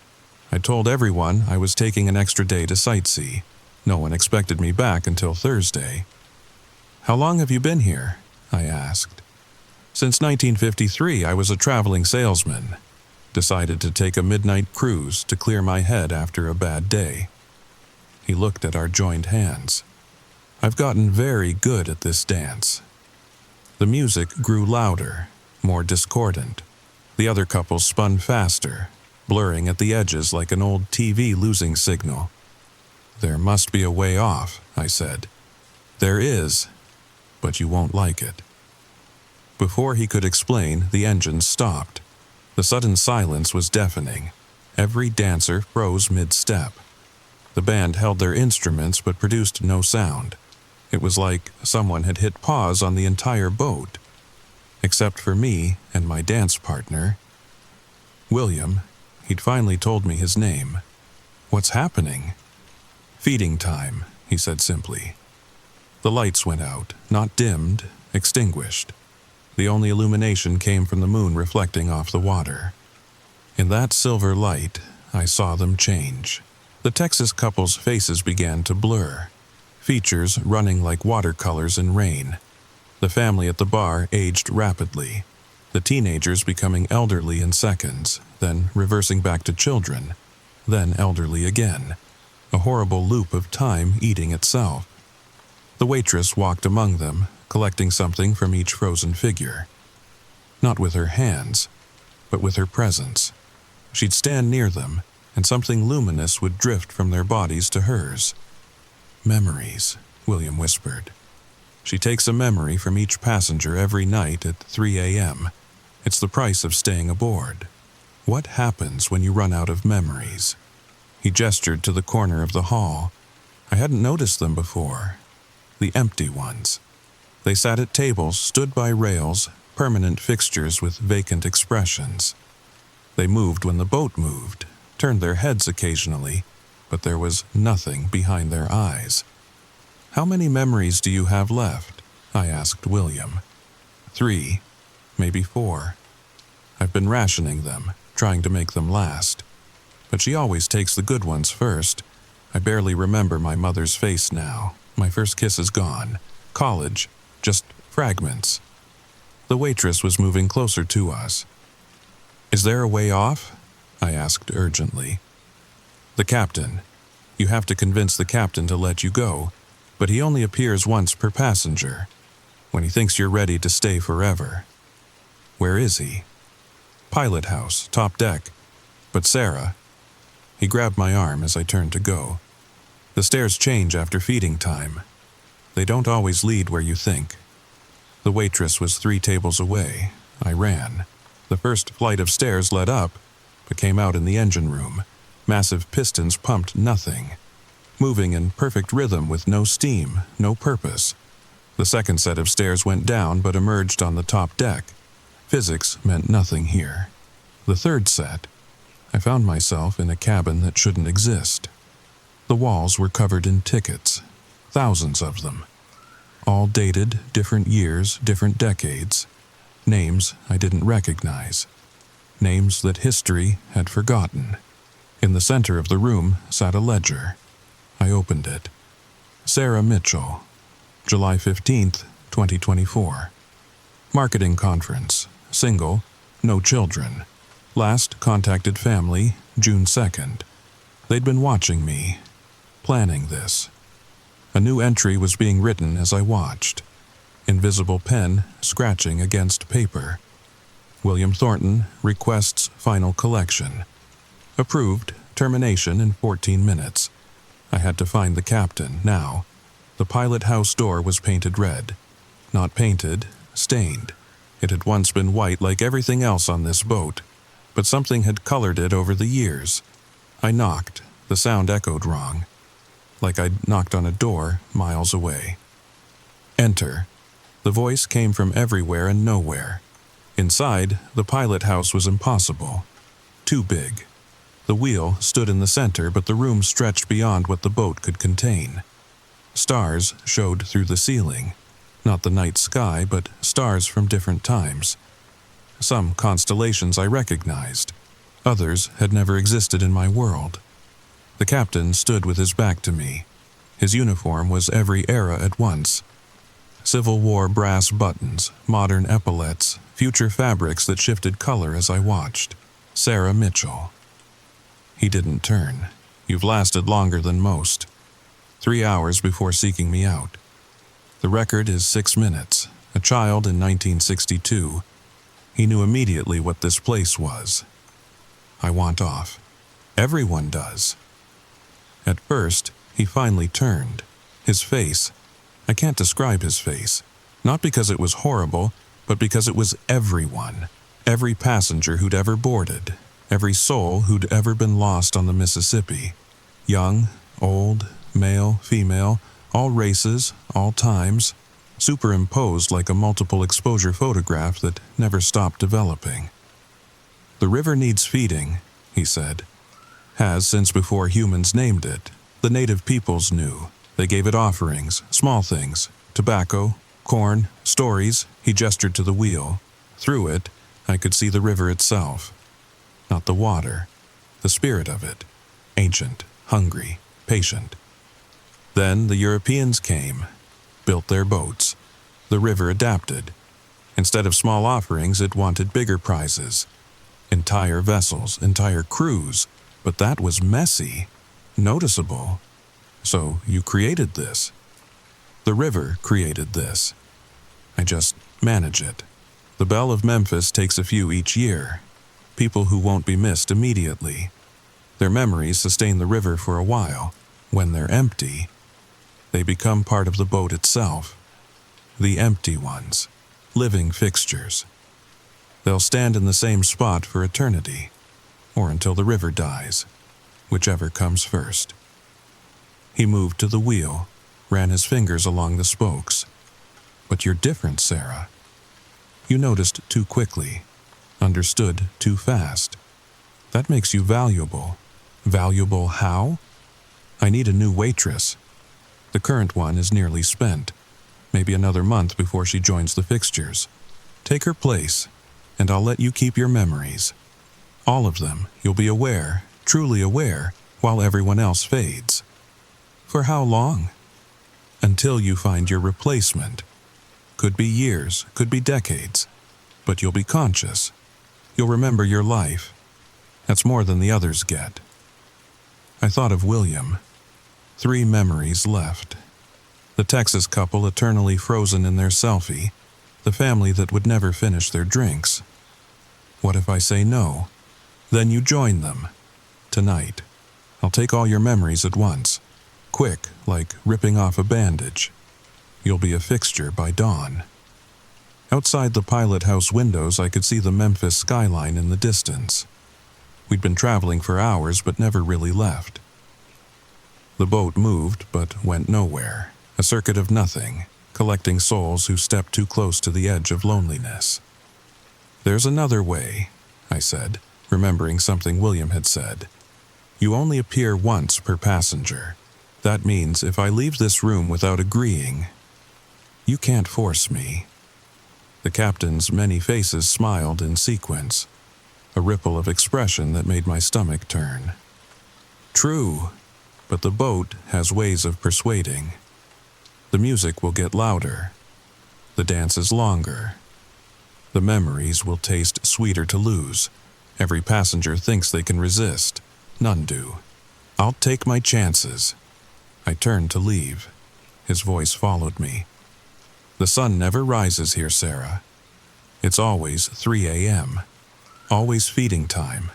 I told everyone I was taking an extra day to sightsee. No one expected me back until Thursday. "How long have you been here?" I asked. "Since 1953, I was a traveling salesman. Decided to take a midnight cruise to clear my head after a bad day." He looked at our joined hands. "I've gotten very good at this dance." The music grew louder, more discordant. The other couples spun faster, blurring at the edges like an old TV losing signal. "There must be a way off," I said. "There is, but you won't like it." Before he could explain, the engines stopped. The sudden silence was deafening. Every dancer froze mid-step. The band held their instruments but produced no sound. It was like someone had hit pause on the entire boat. Except for me and my dance partner. William, he'd finally told me his name. "What's happening?" "Feeding time," he said simply. The lights went out, not dimmed, extinguished. The only illumination came from the moon reflecting off the water. In that silver light, I saw them change. The Texas couple's faces began to blur, features running like watercolors in rain. The family at the bar aged rapidly, the teenagers becoming elderly in seconds, then reversing back to children, then elderly again, a horrible loop of time eating itself. The waitress walked among them, collecting something from each frozen figure. Not with her hands, but with her presence. She'd stand near them, and something luminous would drift from their bodies to hers. "Memories," William whispered. She takes a memory from each passenger every night at 3 a.m. It's the price of staying aboard. What happens when you run out of memories? He gestured to the corner of the hall. I hadn't noticed them before. The empty ones. They sat at tables, stood by rails, permanent fixtures with vacant expressions. They moved when the boat moved, turned their heads occasionally, but there was nothing behind their eyes. "How many memories do you have left?" I asked William. 3, maybe 4. I've been rationing them, trying to make them last. But she always takes the good ones first. I barely remember my mother's face now. My first kiss is gone. College, just fragments. The waitress was moving closer to us. "Is there a way off?" I asked urgently. "The captain. You have to convince the captain to let you go, but he only appears once per passenger, when he thinks you're ready to stay forever." "Where is he?" "Pilot house, top deck. But Sarah..." He grabbed my arm as I turned to go. "The stairs change after feeding time. They don't always lead where you think." The waitress was 3 tables away. I ran. The first flight of stairs led up, but came out in the engine room. Massive pistons pumped nothing, moving in perfect rhythm with no steam, no purpose. The second set of stairs went down but emerged on the top deck. Physics meant nothing here. The third set, I found myself in a cabin that shouldn't exist. The walls were covered in tickets, thousands of them. All dated, different years, different decades. Names I didn't recognize. Names that history had forgotten. In the center of the room sat a ledger. I opened it. Sarah Mitchell, July 15th, 2024. Marketing conference. Single, no children. Last contacted family, June 2nd. They'd been watching me, planning this. A new entry was being written as I watched. Invisible pen scratching against paper. William Thornton requests final collection. Approved, termination in 14 minutes. I had to find the captain now. The pilot house door was painted red. Not painted, stained. It had once been white like everything else on this boat, but something had colored it over the years. I knocked. The sound echoed wrong, like I'd knocked on a door miles away. "Enter." The voice came from everywhere and nowhere. Inside, the pilot house was impossible. Too big. The wheel stood in the center, but the room stretched beyond what the boat could contain. Stars showed through the ceiling. Not the night sky, but stars from different times. Some constellations I recognized. Others had never existed in my world. The captain stood with his back to me. His uniform was every era at once. Civil War brass buttons, modern epaulets, future fabrics that shifted color as I watched. Sarah Mitchell. He didn't turn. "You've lasted longer than most. 3 hours before seeking me out. The record is 6 minutes. A child in 1962. He knew immediately what this place was. I want off. Everyone does." At first, he finally turned. His face. I can't describe his face. Not because it was horrible, but because it was everyone. Every passenger who'd ever boarded. Every soul who'd ever been lost on the Mississippi. Young, old, male, female, all races, all times, superimposed like a multiple exposure photograph that never stopped developing. "The river needs feeding," he said. "Has since before humans named it. The native peoples knew. They gave it offerings, small things, tobacco, corn, stories." He gestured to the wheel. Through it, I could see the river itself. Not the water, the spirit of it. Ancient, hungry, patient. Then the Europeans came, built their boats. The river adapted. Instead of small offerings, it wanted bigger prizes. Entire vessels, entire crews. But that was messy, noticeable. So you created this. The river created this. I just manage it. The Belle of Memphis takes a few each year. People who won't be missed immediately. Their memories sustain the river for a while. When they're empty, they become part of the boat itself. The empty ones. Living fixtures. They'll stand in the same spot for eternity, or until the river dies, whichever comes first. He moved to the wheel, ran his fingers along the spokes. But you're different, Sarah. You noticed too quickly, understood too fast. That makes you valuable. Valuable how? I need a new waitress. The current one is nearly spent. Maybe another month before she joins the fixtures. Take her place, and I'll let you keep your memories. All of them, you'll be aware, truly aware, while everyone else fades. For how long? Until you find your replacement. Could be years, could be decades. But you'll be conscious. You'll remember your life. That's more than the others get. I thought of William. 3 memories left. The Texas couple eternally frozen in their selfie. The family that would never finish their drinks. What if I say no? Then you join them. Tonight. I'll take all your memories at once. Quick, like ripping off a bandage. You'll be a fixture by dawn. Outside the pilot house windows, I could see the Memphis skyline in the distance. We'd been traveling for hours but never really left. The boat moved but went nowhere. A circuit of nothing, collecting souls who stepped too close to the edge of loneliness. There's another way, I said, remembering something William had said. You only appear once per passenger. That means if I leave this room without agreeing, you can't force me. The captain's many faces smiled in sequence, a ripple of expression that made my stomach turn. True, but the boat has ways of persuading. The music will get louder. The dances longer. The memories will taste sweeter to lose. Every passenger thinks they can resist. None do. I'll take my chances. I turned to leave. His voice followed me. The sun never rises here, Sarah. It's always 3 a.m. Always feeding time.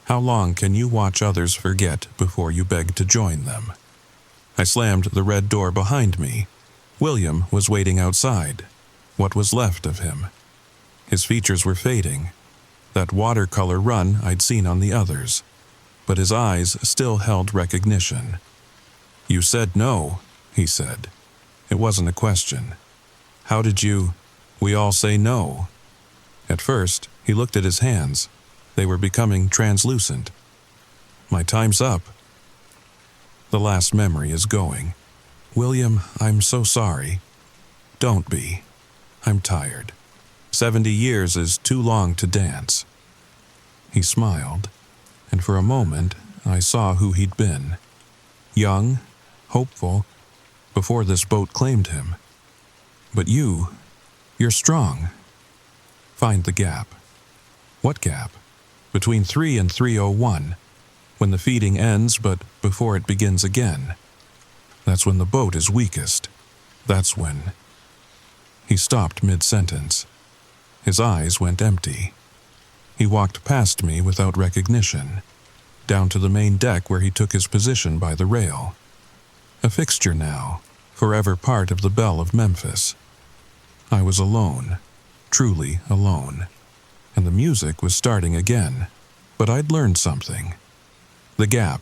How long can you watch others forget before you beg to join them? I slammed the red door behind me. William was waiting outside. What was left of him? His features were fading. That watercolor run I'd seen on the others. But his eyes still held recognition. You said no, he said. It wasn't a question. How did you? We all say no. At first, he looked at his hands. They were becoming translucent. My time's up. The last memory is going. William, I'm so sorry. Don't be. I'm tired. 70 years is too long to dance. He smiled, and for a moment I saw who he'd been. Young, hopeful, before this boat claimed him. But you're strong. Find the gap. What gap? Between 3 and 3:01. When the feeding ends, but before it begins again. That's when the boat is weakest. That's when. He stopped mid-sentence. His eyes went empty. He walked past me without recognition, down to the main deck where he took his position by the rail. A fixture now, forever part of the belle of Memphis. I was alone, truly alone, and the music was starting again, but I'd learned something. The gap,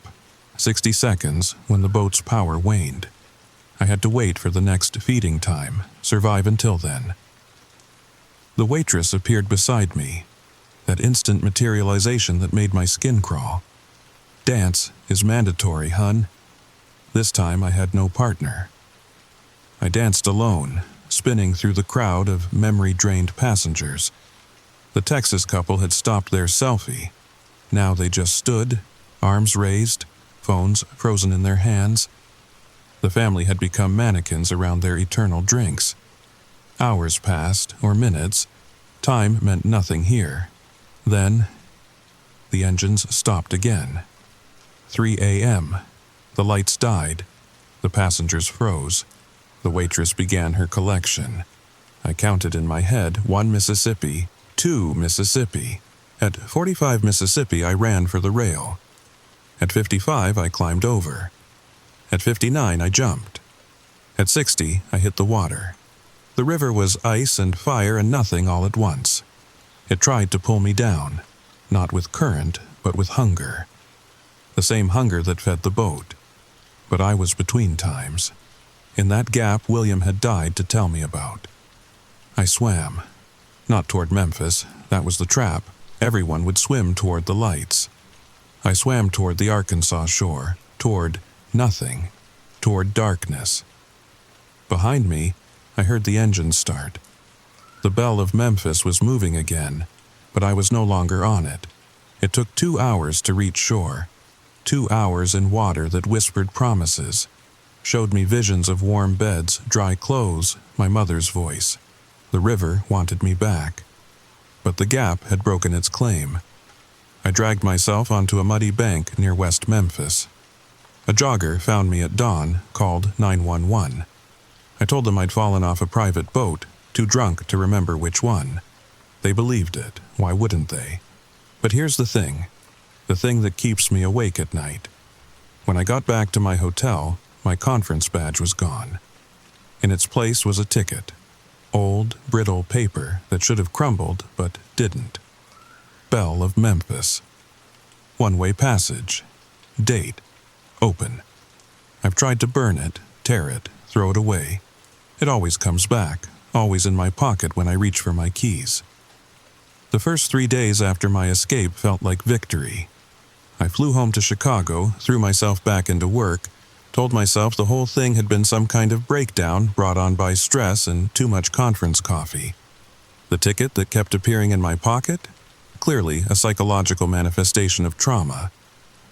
60 seconds when the boat's power waned. I had to wait for the next feeding time, survive until then. The waitress appeared beside me, that instant materialization that made my skin crawl. Dance is mandatory, hun. This time I had no partner. I danced alone, spinning through the crowd of memory-drained passengers. The Texas couple had stopped their selfie. Now they just stood, arms raised, phones frozen in their hands. The family had become mannequins around their eternal drinks. Hours passed, or minutes. Time meant nothing here. Then, the engines stopped again. 3 a.m. The lights died. The passengers froze. The waitress began her collection. I counted in my head 1 Mississippi, 2 Mississippi. At 45 Mississippi, I ran for the rail. At 55, I climbed over. At 59, I jumped. At 60, I hit the water. The river was ice and fire and nothing all at once. It tried to pull me down, not with current, but with hunger. The same hunger that fed the boat. But I was between times. In that gap William had died to tell me about. I swam. Not toward Memphis, that was the trap. Everyone would swim toward the lights. I swam toward the Arkansas shore, toward nothing, toward darkness. Behind me, I heard the engine start. The belle of Memphis was moving again, but I was no longer on it. It took 2 hours to reach shore. 2 hours in water that whispered promises, showed me visions of warm beds, dry clothes, my mother's voice. The river wanted me back. But the gap had broken its claim. I dragged myself onto a muddy bank near West Memphis. A jogger found me at dawn, called 911. I told them I'd fallen off a private boat, too drunk to remember which one. They believed it, why wouldn't they? But here's the thing that keeps me awake at night. When I got back to my hotel, my conference badge was gone. In its place was a ticket. Old, brittle paper that should have crumbled, but didn't. Belle of Memphis. One-way passage. Date. Open. I've tried to burn it, tear it, throw it away. It always comes back, always in my pocket when I reach for my keys. The first 3 days after my escape felt like victory. I flew home to Chicago, threw myself back into work, told myself the whole thing had been some kind of breakdown brought on by stress and too much conference coffee. The ticket that kept appearing in my pocket? Clearly a psychological manifestation of trauma.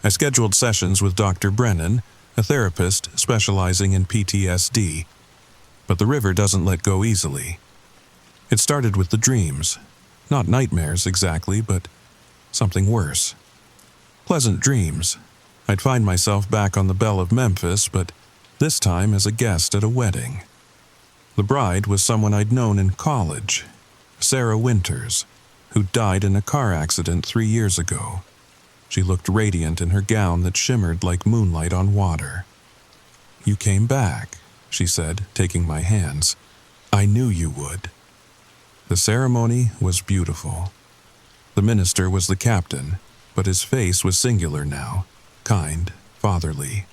I scheduled sessions with Dr. Brennan, a therapist specializing in PTSD. But the river doesn't let go easily. It started with the dreams. Not nightmares exactly, but something worse. Pleasant dreams. I'd find myself back on the Belle of Memphis, but this time as a guest at a wedding. The bride was someone I'd known in college, Sarah Winters, who died in a car accident 3 years ago. She looked radiant in her gown that shimmered like moonlight on water. "You came back," she said, taking my hands. "I knew you would." The ceremony was beautiful. The minister was the captain, but his face was singular now, kind, fatherly.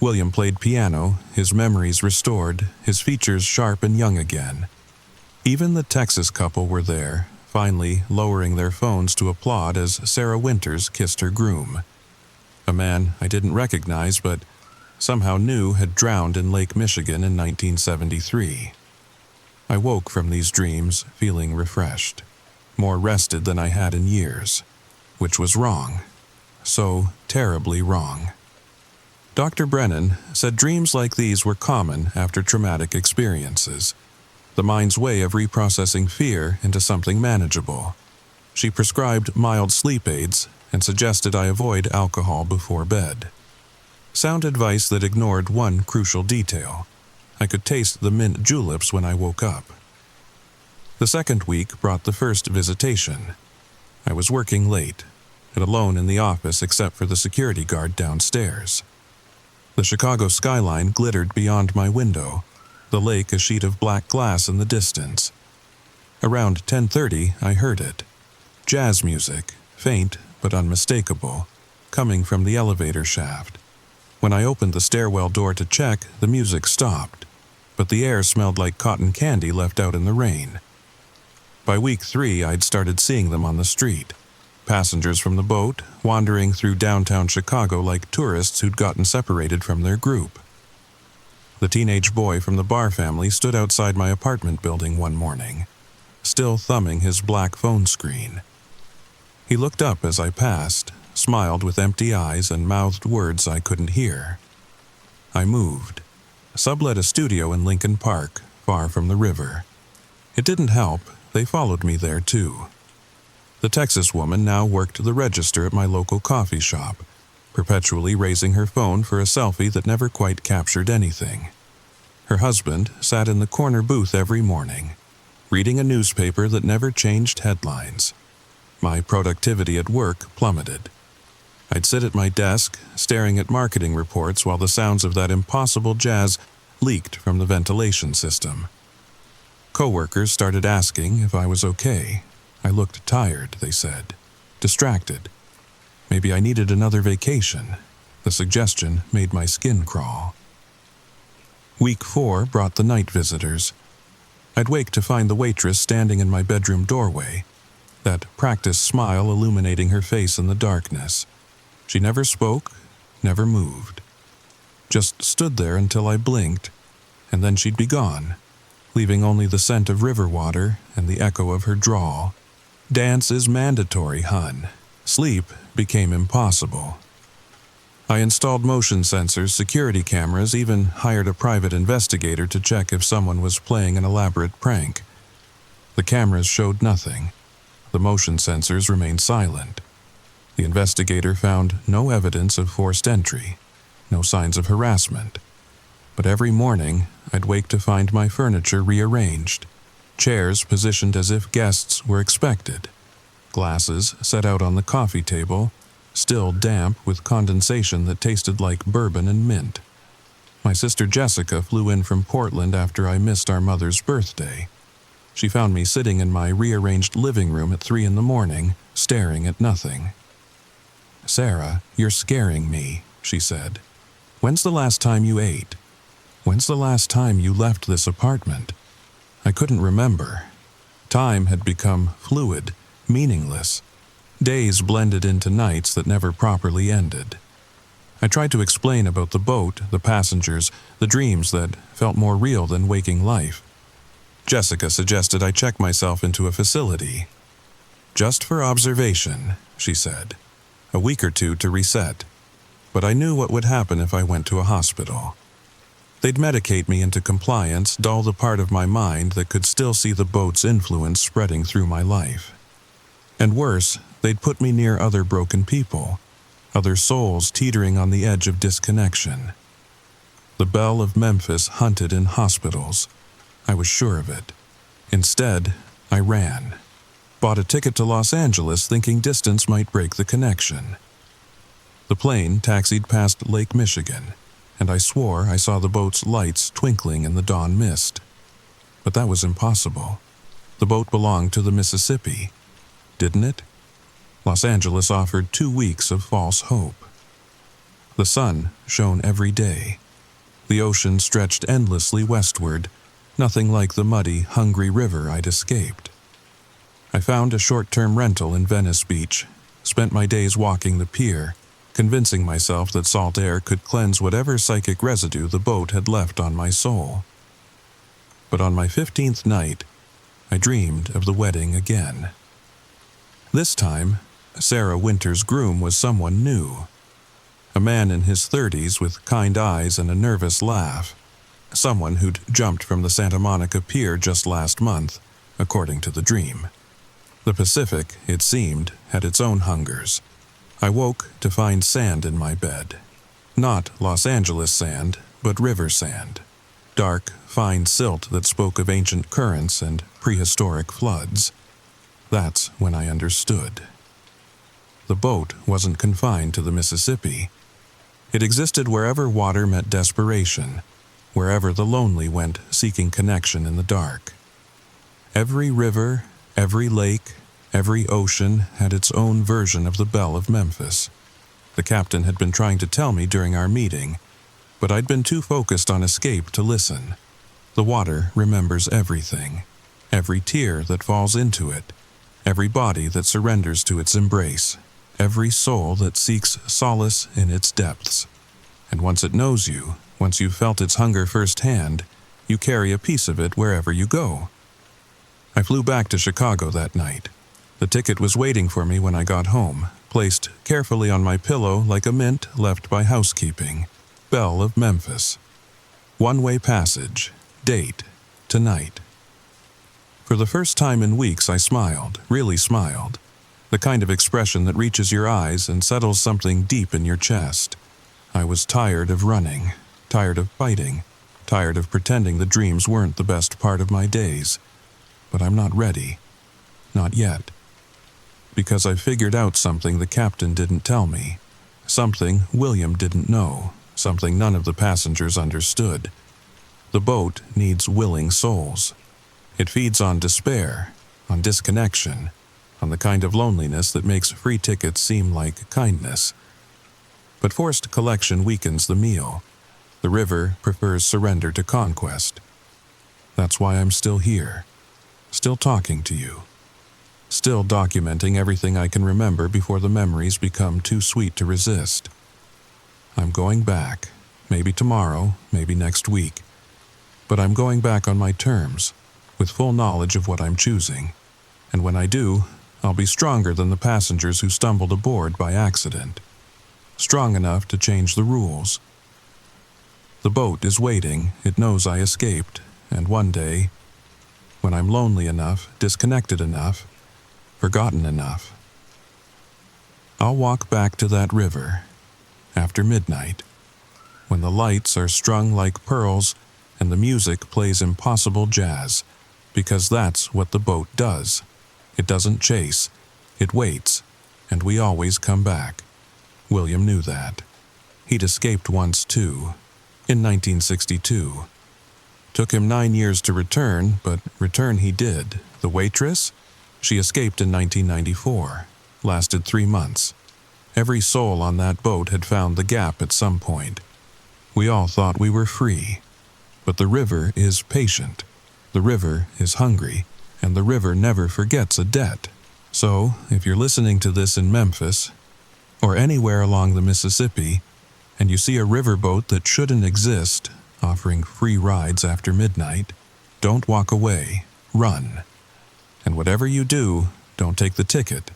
William played piano, his memories restored, his features sharp and young again. Even the Texas couple were there, finally lowering their phones to applaud as Sarah Winters kissed her groom. A man I didn't recognize but somehow knew had drowned in Lake Michigan in 1973. I woke from these dreams feeling refreshed, more rested than I had in years, which was wrong, so terribly wrong. Dr. Brennan said dreams like these were common after traumatic experiences, the mind's way of reprocessing fear into something manageable. She prescribed mild sleep aids and suggested I avoid alcohol before bed. Sound advice that ignored one crucial detail. I could taste the mint juleps when I woke up. The second week brought the first visitation. I was working late, and alone in the office except for the security guard downstairs. The Chicago skyline glittered beyond my window, the lake a sheet of black glass in the distance. Around 10:30, I heard it. Jazz music, faint but unmistakable, coming from the elevator shaft. When I opened the stairwell door to check, the music stopped, but the air smelled like cotton candy left out in the rain. By week 3, I'd started seeing them on the street. Passengers from the boat, wandering through downtown Chicago like tourists who'd gotten separated from their group. The teenage boy from the Barr family stood outside my apartment building one morning, still thumbing his black phone screen. He looked up as I passed, smiled with empty eyes and mouthed words I couldn't hear. I moved. Sublet a studio in Lincoln Park, far from the river. It didn't help, they followed me there too. The Texas woman now worked the register at my local coffee shop, perpetually raising her phone for a selfie that never quite captured anything. Her husband sat in the corner booth every morning, reading a newspaper that never changed headlines. My productivity at work plummeted. I'd sit at my desk, staring at marketing reports while the sounds of that impossible jazz leaked from the ventilation system. Coworkers started asking if I was okay. I looked tired, they said. Distracted. Maybe I needed another vacation. The suggestion made my skin crawl. Week 4 brought the night visitors. I'd wake to find the waitress standing in my bedroom doorway, that practiced smile illuminating her face in the darkness. She never spoke, never moved. Just stood there until I blinked, and then she'd be gone, leaving only the scent of river water and the echo of her drawl. Dance is mandatory, hun. Sleep became impossible. I installed motion sensors, security cameras, even hired a private investigator to check if someone was playing an elaborate prank. The cameras showed nothing. The motion sensors remained silent. The investigator found no evidence of forced entry, no signs of harassment. But every morning, I'd wake to find my furniture rearranged, chairs positioned as if guests were expected, glasses set out on the coffee table, still damp with condensation that tasted like bourbon and mint. My sister Jessica flew in from Portland after I missed our mother's birthday. She found me sitting in my rearranged living room at 3 a.m, staring at nothing. "Sarah, you're scaring me," she said. "When's the last time you ate? When's the last time you left this apartment?" I couldn't remember. Time had become fluid, meaningless. Days blended into nights that never properly ended. I tried to explain about the boat, the passengers, the dreams that felt more real than waking life. Jessica suggested I check myself into a facility. "Just for observation," she said. "A week or two to reset." But I knew what would happen if I went to a hospital. They'd medicate me into compliance, dull the part of my mind that could still see the boat's influence spreading through my life. And worse, they'd put me near other broken people, other souls teetering on the edge of disconnection. The belle of Memphis hunted in hospitals. I was sure of it. Instead, I ran. Bought a ticket to Los Angeles thinking distance might break the connection. The plane taxied past Lake Michigan, and I swore I saw the boat's lights twinkling in the dawn mist. But that was impossible. The boat belonged to the Mississippi, didn't it? Los Angeles offered 2 weeks of false hope. The sun shone every day. The ocean stretched endlessly westward, nothing like the muddy, hungry river I'd escaped. I found a short-term rental in Venice Beach, spent my days walking the pier, convincing myself that salt air could cleanse whatever psychic residue the boat had left on my soul. But on my 15th night, I dreamed of the wedding again. This time, Sarah Winter's groom was someone new. A man in his 30s with kind eyes and a nervous laugh. Someone who'd jumped from the Santa Monica Pier just last month, according to the dream. The Pacific, it seemed, had its own hungers. I woke to find sand in my bed. Not Los Angeles sand, but river sand. Dark, fine silt that spoke of ancient currents and prehistoric floods. That's when I understood. The boat wasn't confined to the Mississippi. It existed wherever water met desperation, wherever the lonely went seeking connection in the dark. Every river, every lake, every ocean had its own version of the Belle of Memphis. The captain had been trying to tell me during our meeting, but I'd been too focused on escape to listen. The water remembers everything, every tear that falls into it, every body that surrenders to its embrace, every soul that seeks solace in its depths. And once it knows you, once you've felt its hunger firsthand, you carry a piece of it wherever you go. I flew back to Chicago that night. The ticket was waiting for me when I got home, placed carefully on my pillow like a mint left by housekeeping. Belle of Memphis. One-way passage. Date. Tonight. For the first time in weeks I smiled, really smiled. The kind of expression that reaches your eyes and settles something deep in your chest. I was tired of running, tired of fighting, tired of pretending the dreams weren't the best part of my days. But I'm not ready. Not yet. Because I figured out something the captain didn't tell me. Something William didn't know. Something none of the passengers understood. The boat needs willing souls. It feeds on despair, on disconnection, on the kind of loneliness that makes free tickets seem like kindness. But forced collection weakens the meal. The river prefers surrender to conquest. That's why I'm still here, still talking to you, still documenting everything I can remember before the memories become too sweet to resist. I'm going back, maybe tomorrow, maybe next week, but I'm going back on my terms, with full knowledge of what I'm choosing, and when I do, I'll be stronger than the passengers who stumbled aboard by accident, strong enough to change the rules. The boat is waiting, it knows I escaped, and one day, when I'm lonely enough, disconnected enough, forgotten enough, I'll walk back to that river, after midnight, when the lights are strung like pearls and the music plays impossible jazz, because that's what the boat does. It doesn't chase, it waits, and we always come back. William knew that. He'd escaped once too, in 1962. Took him 9 years to return, but return he did. The waitress? She escaped in 1994, lasted 3 months. Every soul on that boat had found the gap at some point. We all thought we were free, but the river is patient. The river is hungry, and the river never forgets a debt. So, if you're listening to this in Memphis, or anywhere along the Mississippi, and you see a riverboat that shouldn't exist, offering free rides after midnight, don't walk away, run. And whatever you do, don't take the ticket,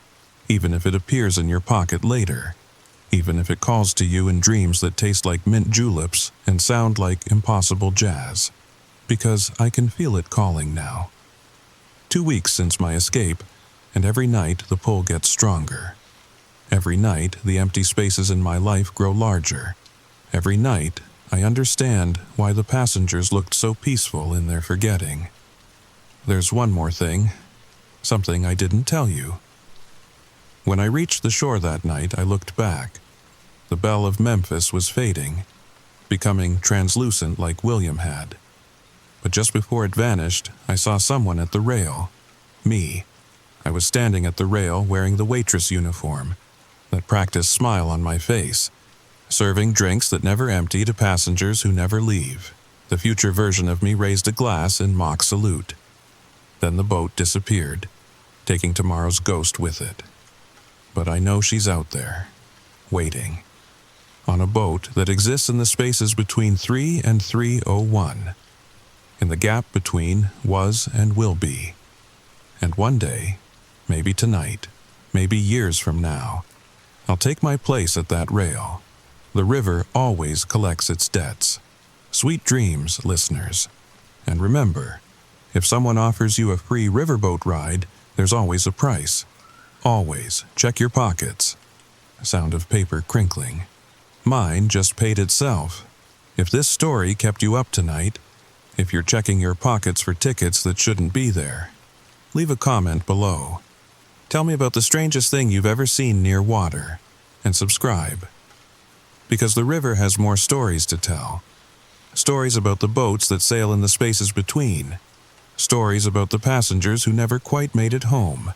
even if it appears in your pocket later, even if it calls to you in dreams that taste like mint juleps and sound like impossible jazz, because I can feel it calling now. 2 weeks since my escape, and every night the pull gets stronger. Every night the empty spaces in my life grow larger. Every night I understand why the passengers looked so peaceful in their forgetting. There's one more thing, something I didn't tell you. When I reached the shore that night, I looked back. The belle of Memphis was fading, becoming translucent like William had. But just before it vanished, I saw someone at the rail. Me. I was standing at the rail wearing the waitress uniform, that practiced smile on my face, serving drinks that never empty to passengers who never leave. The future version of me raised a glass in mock salute. Then the boat disappeared, taking tomorrow's ghost with it. But I know she's out there, waiting, on a boat that exists in the spaces between 3 and 3:01, in the gap between was and will be. And one day, maybe tonight, maybe years from now, I'll take my place at that rail. The river always collects its debts. Sweet dreams, listeners. And remember, if someone offers you a free riverboat ride, there's always a price. Always check your pockets. Sound of paper crinkling. Mine just paid itself. If this story kept you up tonight, if you're checking your pockets for tickets that shouldn't be there, leave a comment below. Tell me about the strangest thing you've ever seen near water, and subscribe. Because the river has more stories to tell. Stories about the boats that sail in the spaces between. Stories about the passengers who never quite made it home.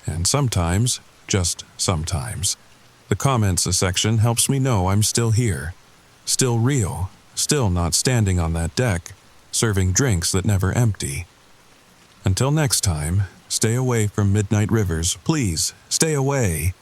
And sometimes, just sometimes, the comments section helps me know I'm still here, still real, still not standing on that deck, serving drinks that never empty. Until next time, stay away from midnight rivers, please, stay away.